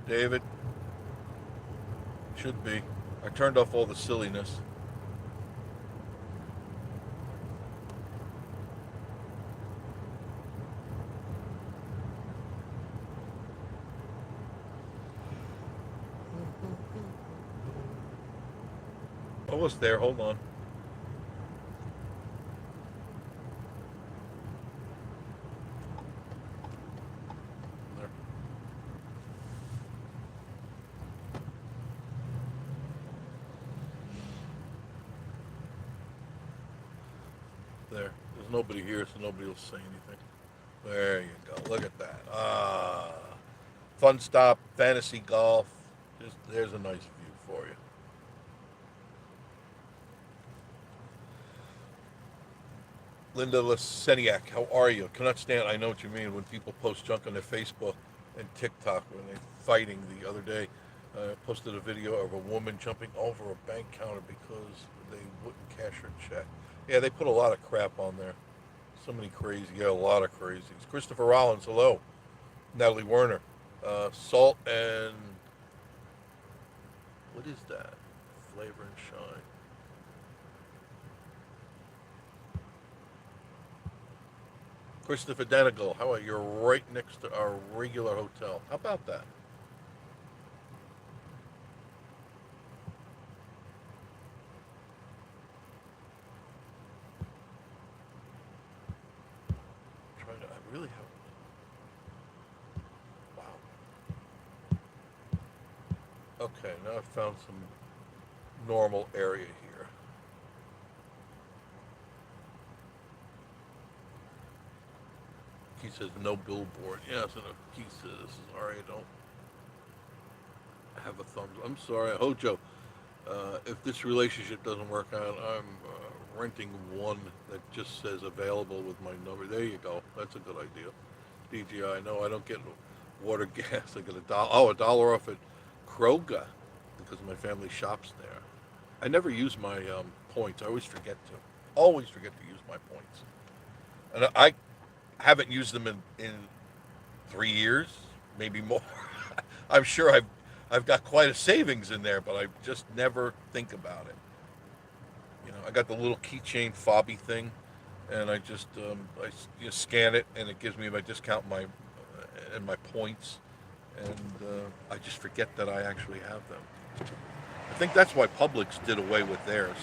David. Should be. I turned off all the silliness. Almost there. Hold on. There. There's nobody here, so nobody will say anything. There you go. Look at that. Fun stop, fantasy golf. There's a nice view for you. Linda Leseniak, how are you? Cannot stand. I know what you mean when people post junk on their Facebook and TikTok when they're fighting. The other day, I posted a video of a woman jumping over a bank counter because they wouldn't cash her check. Yeah, they put a lot of crap on there. So many crazy. Yeah, a lot of crazies. Christopher Rollins, hello. Natalie Werner. Salt and what is that? Flavor and shine. Christopher Danigal, how are you? You're right next to our regular hotel. How about that? I really have. Wow. Okay, now I've found some normal area here. He says no billboard. Yeah, so he says, sorry, I don't have a thumbs. I'm sorry, Hojo. If this relationship doesn't work out, I'm renting one that just says available with my number. There you go. That's a good idea. DJI. No, I don't get water, gas. I get $1 off at Kroger because my family shops there. I never use my points. I always forget to. Always forget to use my points. And I haven't used them in 3 years, maybe more. I'm sure I've got quite a savings in there, but I just never think about it. You know, I got the little keychain fobby thing, and I just scan it, and it gives me my discount, and my points, and I just forget that I actually have them. I think that's why Publix did away with theirs,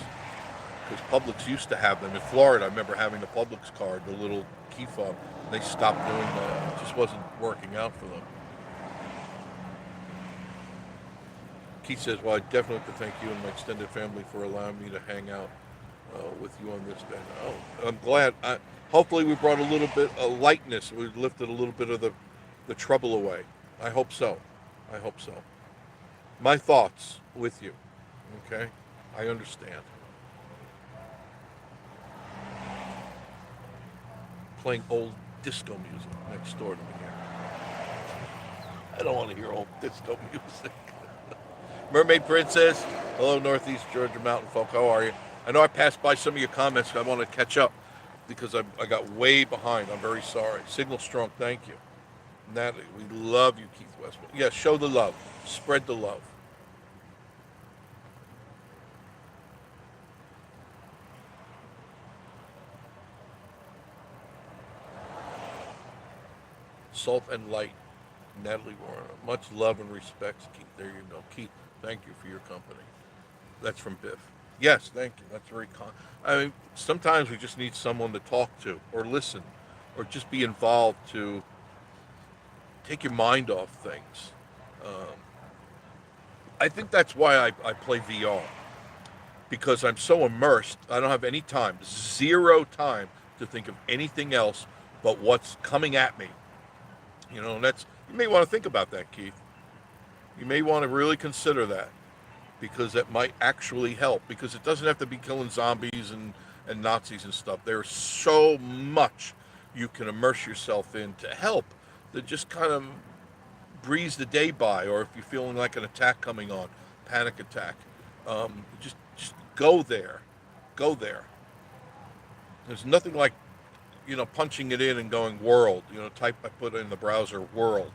because Publix used to have them in Florida. I remember having the Publix card, the little key fob. They stopped doing that. It just wasn't working out for them. Keith says, well, I definitely have to thank you and my extended family for allowing me to hang out with you on this day. Oh, I'm glad. Hopefully we brought a little bit of lightness. We lifted a little bit of the trouble away. I hope so. I hope so. My thoughts with you. Okay? I understand. Playing old disco music next door to me here. I don't want to hear old disco music. Mermaid Princess, hello Northeast Georgia mountain folk, how are you? I know I passed by some of your comments, I want to catch up because I got way behind. I'm very sorry. Signal Strong, thank you. Natalie, we love you, Keith Westman. Yeah, show the love. Spread the love. Salt and light. Natalie Warren. Much love and respect, Keith. There you go. Keith, thank you for your company. That's from Biff. Yes, thank you. That's very I mean, sometimes we just need someone to talk to or listen or just be involved to take your mind off things. Um, I think that's why I play VR because I'm so immersed. I don't have any time, zero time to think of anything else but what's coming at me. You know, and that's, you may want to think about that, Keith. You may want to really consider that because that might actually help because it doesn't have to be killing zombies and Nazis and stuff. There's so much you can immerse yourself in to help that just kind of breeze the day by, or if you're feeling like an attack coming on, panic attack, just go there. Go there. There's nothing like, you know, punching it in and going world, you know, I put in the browser world,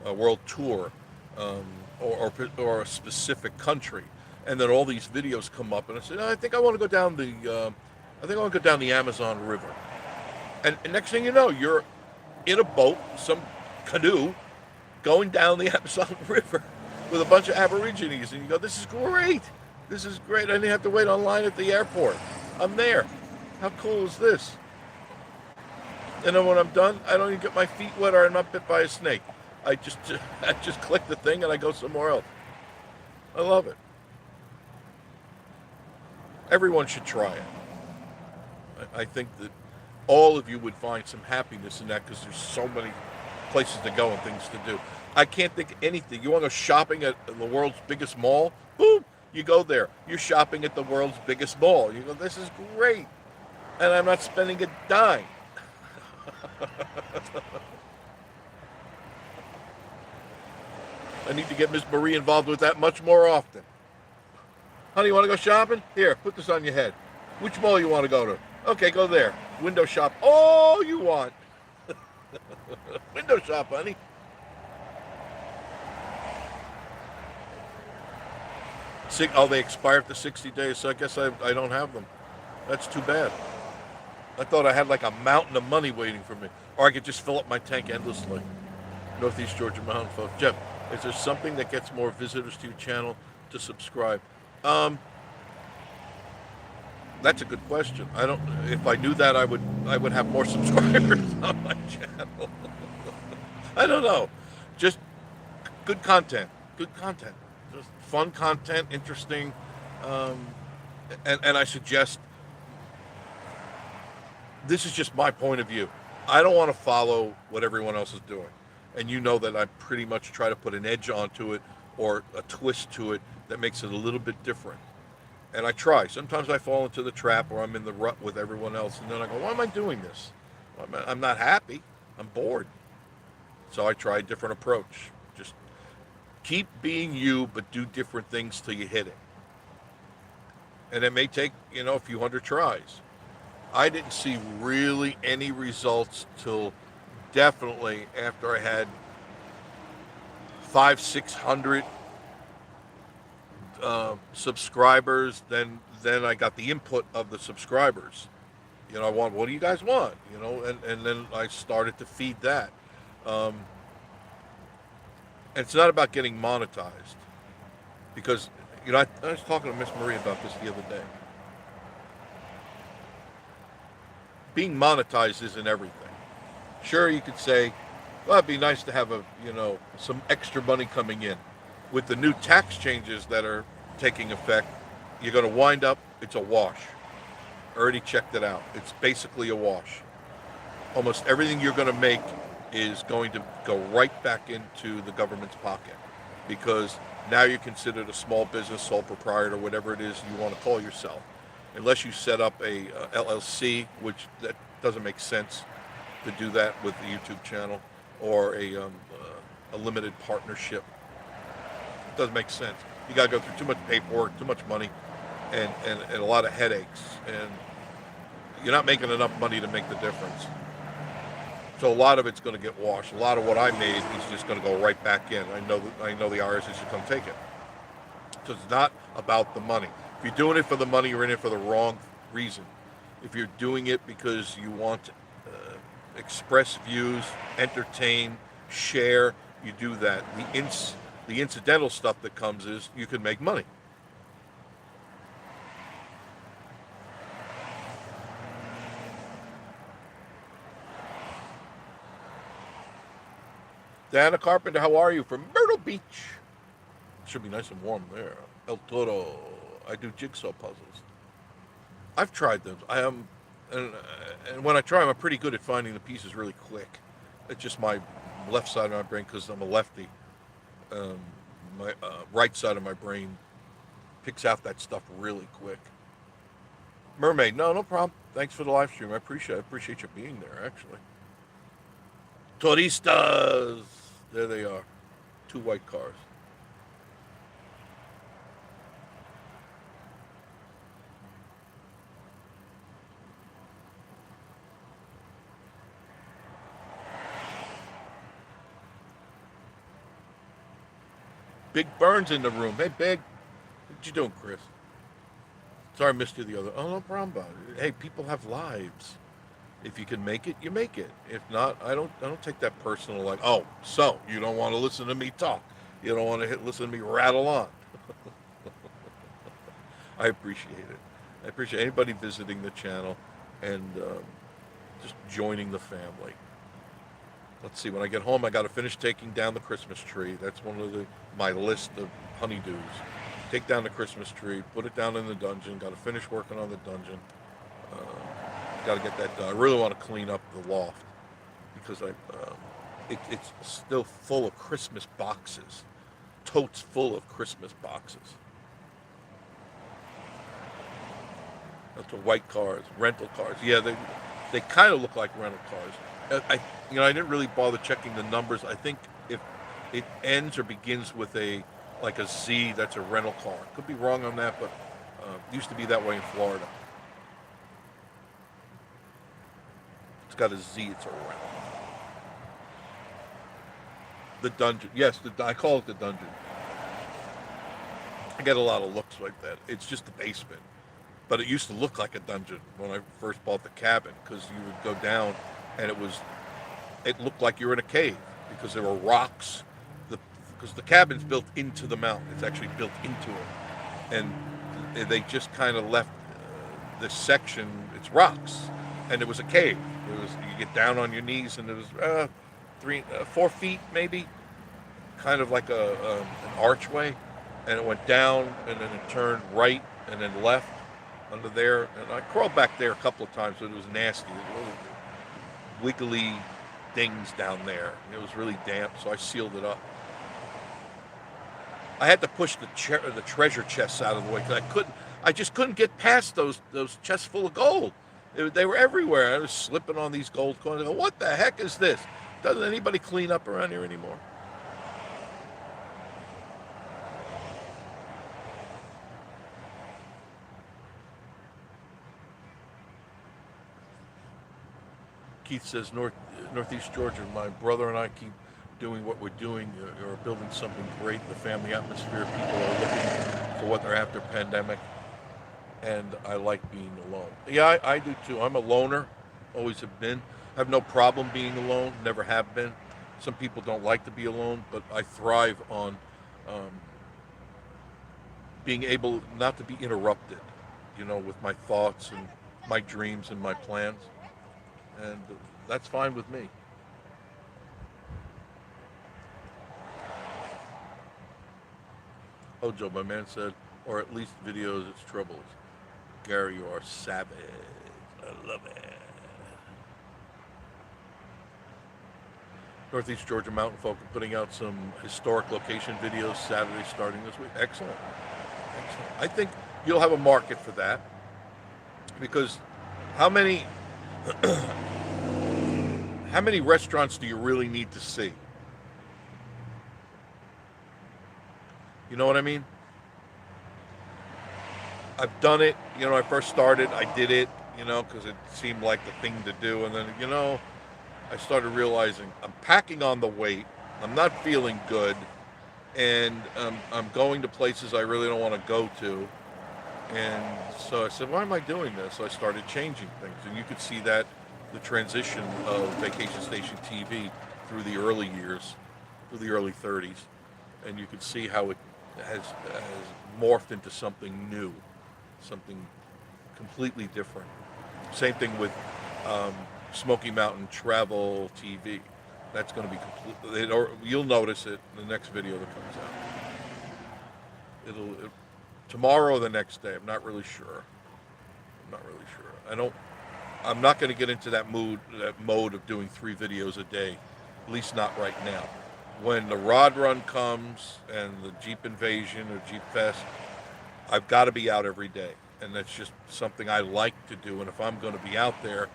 world tour, um, or a specific country, and then all these videos come up, and I said, I think I want to go down the Amazon River, and next thing you know, you're in a boat, some canoe, going down the Amazon River with a bunch of Aborigines, and you go, this is great, I didn't have to wait online at the airport, I'm there, how cool is this? And then when I'm done, I don't even get my feet wet or I'm not bit by a snake. I just click the thing and I go somewhere else. I love it. Everyone should try it. I think that all of you would find some happiness in that because there's so many places to go and things to do. I can't think of anything. You want to go shopping at the world's biggest mall? Boom! You go there. You're shopping at the world's biggest mall. You go, this is great. And I'm not spending a dime. I need to get Miss Marie involved with that much more often. Honey, you want to go shopping? Here, put this on your head. Which mall you want to go to? Okay, go there. Window shop all you want. Window shop, honey. They expire after 60 days, so I guess I don't have them. That's too bad. I thought I had like a mountain of money waiting for me. Or I could just fill up my tank endlessly. Northeast Georgia mountain folk. Jeff, is there something that gets more visitors to your channel to subscribe? That's a good question. If I knew that, I would have more subscribers on my channel. I don't know. Just good content. Good content. Just fun content, interesting. And I suggest, this is just my point of view. I don't want to follow what everyone else is doing. And you know that I pretty much try to put an edge onto it or a twist to it that makes it a little bit different. And I try. Sometimes I fall into the trap or I'm in the rut with everyone else. And then I go, why am I doing this? I'm not happy. I'm bored. So I try a different approach. Just keep being you, but do different things till you hit it. And it may take, a few hundred tries. I didn't see really any results till definitely after I had 500-600 subscribers. Then I got the input of the subscribers. I want, what do you guys want? And then I started to feed that. And it's not about getting monetized, because I was talking to Miss Marie about this the other day. Being monetized isn't everything. Sure, you could say, well, it'd be nice to have some extra money coming in. With the new tax changes that are taking effect, you're going to wind up, it's a wash. I already checked it out. It's basically a wash. Almost everything you're going to make is going to go right back into the government's pocket, because now you're considered a small business, sole proprietor, whatever it is you want to call yourself. Unless you set up a LLC, which that doesn't make sense to do that with the YouTube channel, or a a limited partnership. It doesn't make sense. You got to go through too much paperwork, too much money, and a lot of headaches, and you're not making enough money to make the difference. So a lot of it's going to get washed. A lot of what I made is just going to go right back in. I know the IRS is just going to take it. So it's not about the money. If you're doing it for the money, you're in it for the wrong reason. If you're doing it because you want to express views, entertain, share, you do that. The incidental stuff that comes is you can make money. Dana Carpenter, how are you? From Myrtle Beach. Should be nice and warm there. El Toro. I do jigsaw puzzles. I've tried them. And when I try them, I'm pretty good at finding the pieces really quick. It's just my left side of my brain, because I'm a lefty. My right side of my brain picks out that stuff really quick. Mermaid, no problem. Thanks for the live stream. I appreciate you being there, actually. Turistas. There they are. 2 white cars. Big Burns in the room. Hey, Big. What you doing, Chris? Sorry I missed you the other. Oh, no problem about it. Hey, people have lives. If you can make it, you make it. If not, I don't take that personal. Like, oh, so you don't want to listen to me talk. You don't want to listen to me rattle on. I appreciate it. I appreciate anybody visiting the channel and just joining the family. Let's see. When I get home, I got to finish taking down the Christmas tree. That's one of my list of honeydews. Take down the Christmas tree, put it down in the dungeon. Got to finish working on the dungeon. Got to get that done. I really want to clean up the loft because it's still full of Christmas boxes, totes full of Christmas boxes. That's what white cars, rental cars. Yeah, they kind of look like rental cars. I didn't really bother checking the numbers. I think if it ends or begins with a Z, that's a rental car. Could be wrong on that, but it used to be that way in Florida. It's got a Z, it's a rental. The dungeon, yes, I call it the dungeon. I get a lot of looks like that. It's just the basement. But it used to look like a dungeon when I first bought the cabin, because you would go down and it looked like you were in a cave because there were rocks. Because the cabin's built into the mountain. It's actually built into it. And they just kind of left this section, it's rocks. And it was a cave. You get down on your knees, and it was 4 feet maybe, kind of like an archway. And it went down, and then it turned right, and then left under there. And I crawled back there a couple of times, but it was nasty. There were wiggly things down there. It was really damp, so I sealed it up. I had to push the treasure chests out of the way because I just couldn't get past those chests full of gold. They were everywhere. I was slipping on these gold coins. I go, what the heck is this? Doesn't anybody clean up around here anymore? Keith says, Northeast Georgia, my brother and I keep doing what we're doing, or building something great. The family atmosphere, people are looking for what they're after pandemic, and I like being alone. Yeah, I do too. I'm a loner, always have been. I have no problem being alone, never have been. Some people don't like to be alone, but I thrive on being able not to be interrupted, with my thoughts and my dreams and my plans, and that's fine with me. Oh, Joe, my man said, or at least videos its troubles. Gary, you are savage. I love it. Northeast Georgia Mountain Folk are putting out some historic location videos Saturday starting this week. Excellent. Excellent. I think you'll have a market for that, because how many restaurants do you really need to see? You know what I mean? I've done it. When I first started, I did it, because it seemed like the thing to do. And then, I started realizing I'm packing on the weight. I'm not feeling good. And I'm going to places I really don't want to go to. And so I said, why am I doing this? So I started changing things. And you could see that the transition of Vacation Station TV through the early years, through the early 30s. And you could see how it has morphed into something new, something completely different. Same thing with um, Smoky Mountain Travel TV. That's going to be complete. You'll notice it in the next video that comes out. Tomorrow or the next day. I'm not really sure. I'm not really sure. I'm not going to get into that mode of doing 3 videos a day. At least not right now. When the Rod Run comes and the Jeep Invasion or Jeep Fest, I've got to be out every day, and that's just something I like to do. And if I'm going to be out there,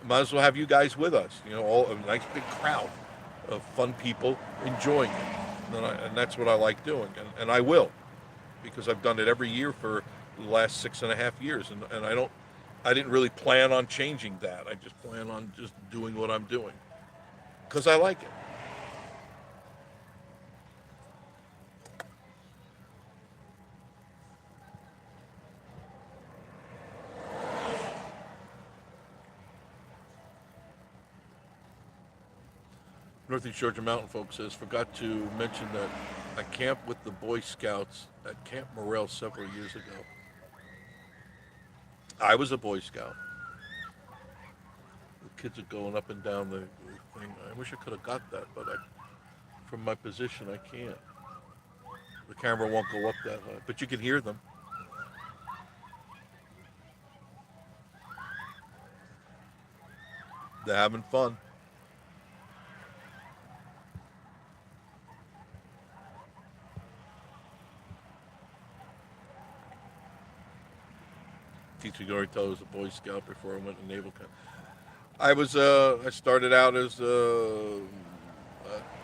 I might as well have you guys with us. All a nice big crowd of fun people enjoying it, and that's what I like doing, and I will, because I've done it every year for the last 6.5 years, and I didn't really plan on changing that. I just plan on just doing what I'm doing because I like it. Northeast Georgia Mountain Folk says, forgot to mention that I camped with the Boy Scouts at Camp Morrell several years ago. I was a Boy Scout. The kids are going up and down the thing. I wish I could have got that, but from my position, I can't. The camera won't go up that high, but you can hear them. They're having fun. Teacher Gorito was a Boy Scout before I went to Naval Camp. I started out as a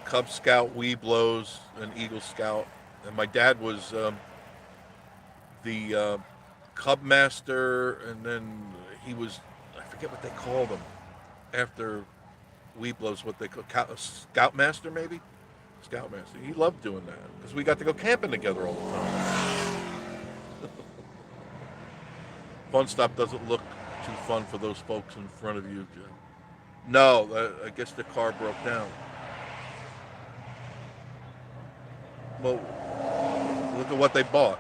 Cub Scout, Weeblos, and Eagle Scout, and my dad was the Cub Master, and then he was, I forget what they called him after Weeblos, what they call Scout Master, maybe. Scout Master. He loved doing that because we got to go camping together all the time. Fun Stop doesn't look too fun for those folks in front of you, Jim. No, I guess the car broke down. Well, look at what they bought.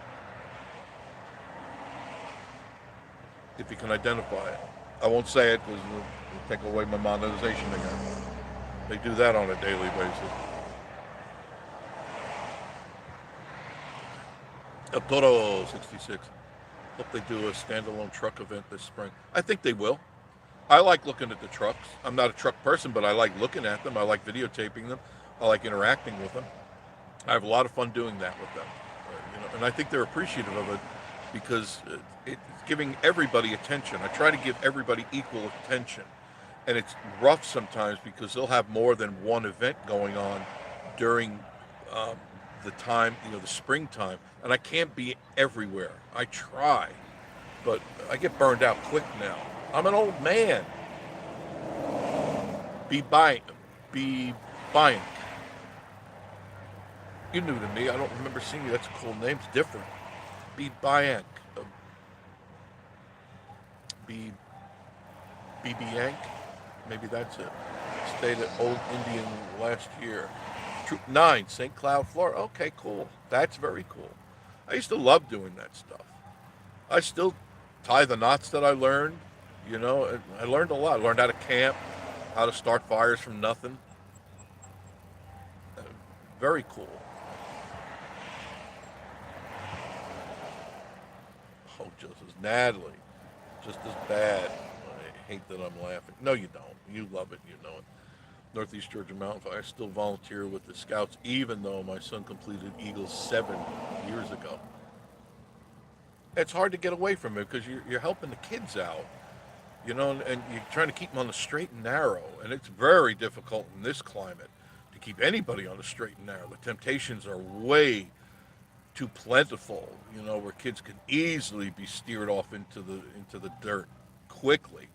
If you can identify it. I won't say it because it'll take away my monetization again. They do that on a daily basis. El Toro 66. Hope they do a standalone truck event this spring. I think they will. I like looking at the trucks. I'm not a truck person, but I like looking at them. I like videotaping them. I like interacting with them. I have a lot of fun doing that with them. And I think they're appreciative of it because it's giving everybody attention. I try to give everybody equal attention. And it's rough sometimes because they'll have more than one event going on during the time, the springtime. And I can't be everywhere. I try, but I get burned out quick now. I'm an old man. Be buying. You're new to me. I don't remember seeing you. That's a cool name. It's different. Be Byank. Be Yank. Maybe that's it. Stayed at Old Indian last year. Troop 9, St. Cloud, Florida. Okay, cool. That's very cool. I used to love doing that stuff. I still tie the knots that I learned. I learned a lot. I learned how to camp, how to start fires from nothing. Very cool. Oh, just as Natalie. Just as bad. I hate that I'm laughing. No, you don't. You love it. You know it. Northeast Georgia Mountain Fire. I still volunteer with the Scouts, even though my son completed Eagles 7 years ago. It's hard to get away from it because you're helping the kids out, and you're trying to keep them on the straight and narrow. And it's very difficult in this climate to keep anybody on the straight and narrow. The temptations are way too plentiful, where kids can easily be steered off into the dirt quickly.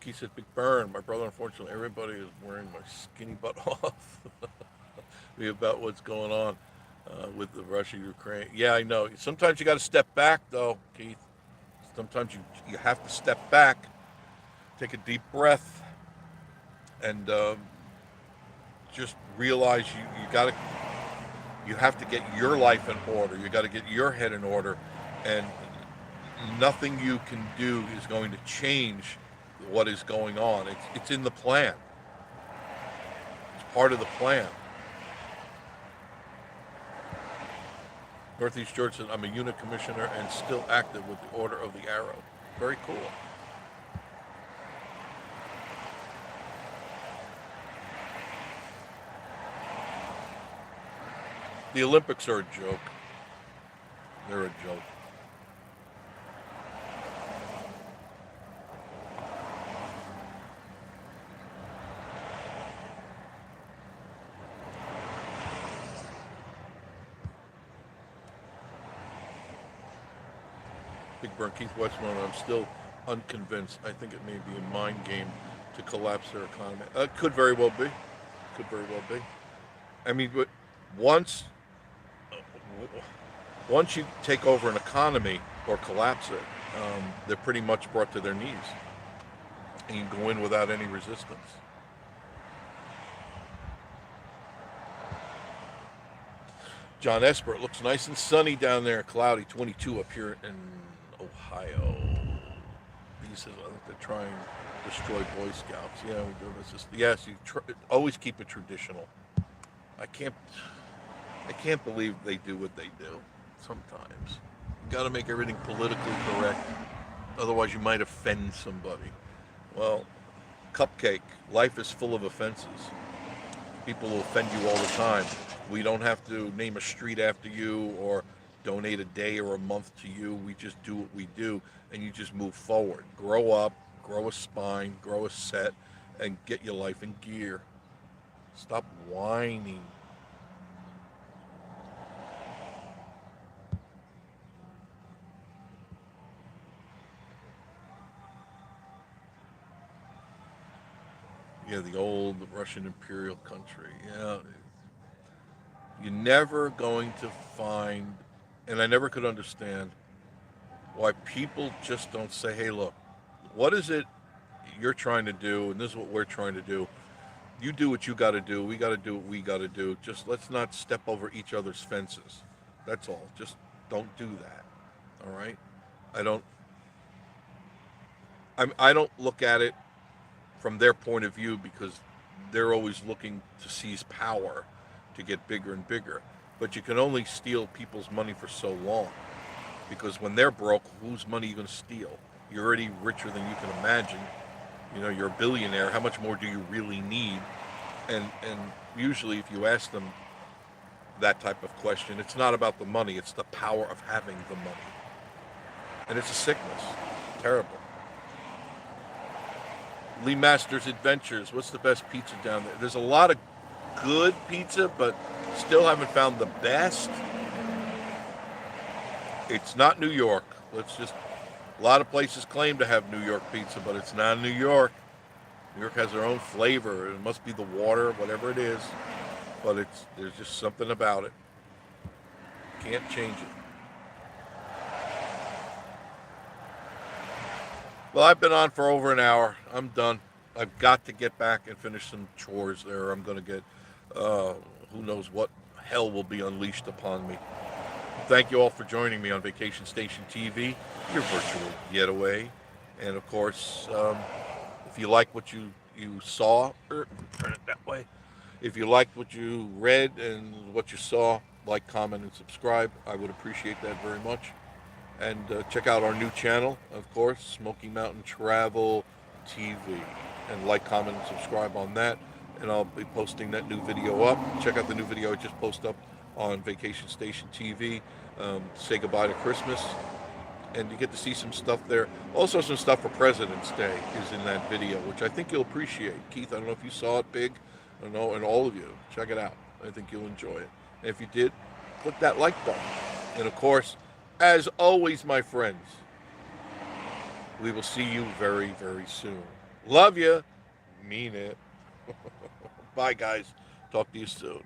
He said, "Big burn, my brother. Unfortunately, everybody is wearing my skinny butt off." About what's going on with the Russia-Ukraine. Yeah, I know. Sometimes you got to step back, though, Keith. Sometimes you have to step back, take a deep breath, and just realize you have to get your life in order. You got to get your head in order, and nothing you can do is going to change what is going on. It's in the plan. It's part of the plan. Northeast George said, "I'm a unit commissioner and still active with the Order of the Arrow." Very cool. The Olympics are a joke. They're a joke. Big Burn, Keith Westman, I'm still unconvinced. I think it may be a mind game to collapse their economy. Could very well be. Could very well be. I mean, but once you take over an economy or collapse it, they're pretty much brought to their knees. And you go in without any resistance. John Esper, it looks nice and sunny down there. Cloudy, 22 up here in Ohio. He says, I think they're trying to destroy Boy Scouts. Yeah, we do this. Yes, always keep it traditional. I can't believe they do what they do sometimes. You got to make everything politically correct. Otherwise, you might offend somebody. Well, cupcake. Life is full of offenses. People will offend you all the time. We don't have to name a street after you or donate a day or a month to you. We just do what we do, and you just move forward. Grow up, grow a spine, grow a set, and get your life in gear. Stop whining. Yeah, the old Russian imperial country. Yeah. You're never going to find, and I never could understand why people just don't say, hey, look, what is it you're trying to do, and this is what we're trying to do. You do what you got to do. We got to do what we got to do. Just let's not step over each other's fences. That's all. Just don't do that. All right? I don't look at it from their point of view because they're always looking to seize power to get bigger and bigger. But you can only steal people's money for so long, because when they're broke, whose money are you going to steal? You're already richer than you can imagine. You're a billionaire. How much more do you really need? And usually if you ask them that type of question, it's not about the money, it's the power of having the money. And it's a sickness. Terrible. Lee Masters Adventures, what's the best pizza down there? There's a lot of good pizza, but still haven't found the best. It's not New York. A lot of places claim to have New York pizza, but it's not New York. New York has their own flavor. It must be the water, whatever it is, but there's just something about it. Can't change it. Well, I've been on for over an hour. I'm done. I've got to get back and finish some chores there. I'm going to get, who knows what hell will be unleashed upon me. Thank you all for joining me on Vacation Station TV, your virtual getaway. And of course, if you like what you saw, turn it that way. If you liked what you read and what you saw, like, comment, and subscribe. I would appreciate that very much. And check out our new channel, of course, Smoky Mountain Travel TV. And like, comment, and subscribe on that. And I'll be posting that new video up. Check out the new video I just posted up on Vacation Station TV. Say goodbye to Christmas. and you get to see some stuff there. Also, some stuff for President's Day is in that video, which I think you'll appreciate. Keith, I don't know if you saw it, Big. I don't know, and all of you, check it out. I think you'll enjoy it. And if you did, click that like button. And of course, as always, my friends, we will see you very, very soon. Love you. Mean it. Bye, guys. Talk to you soon.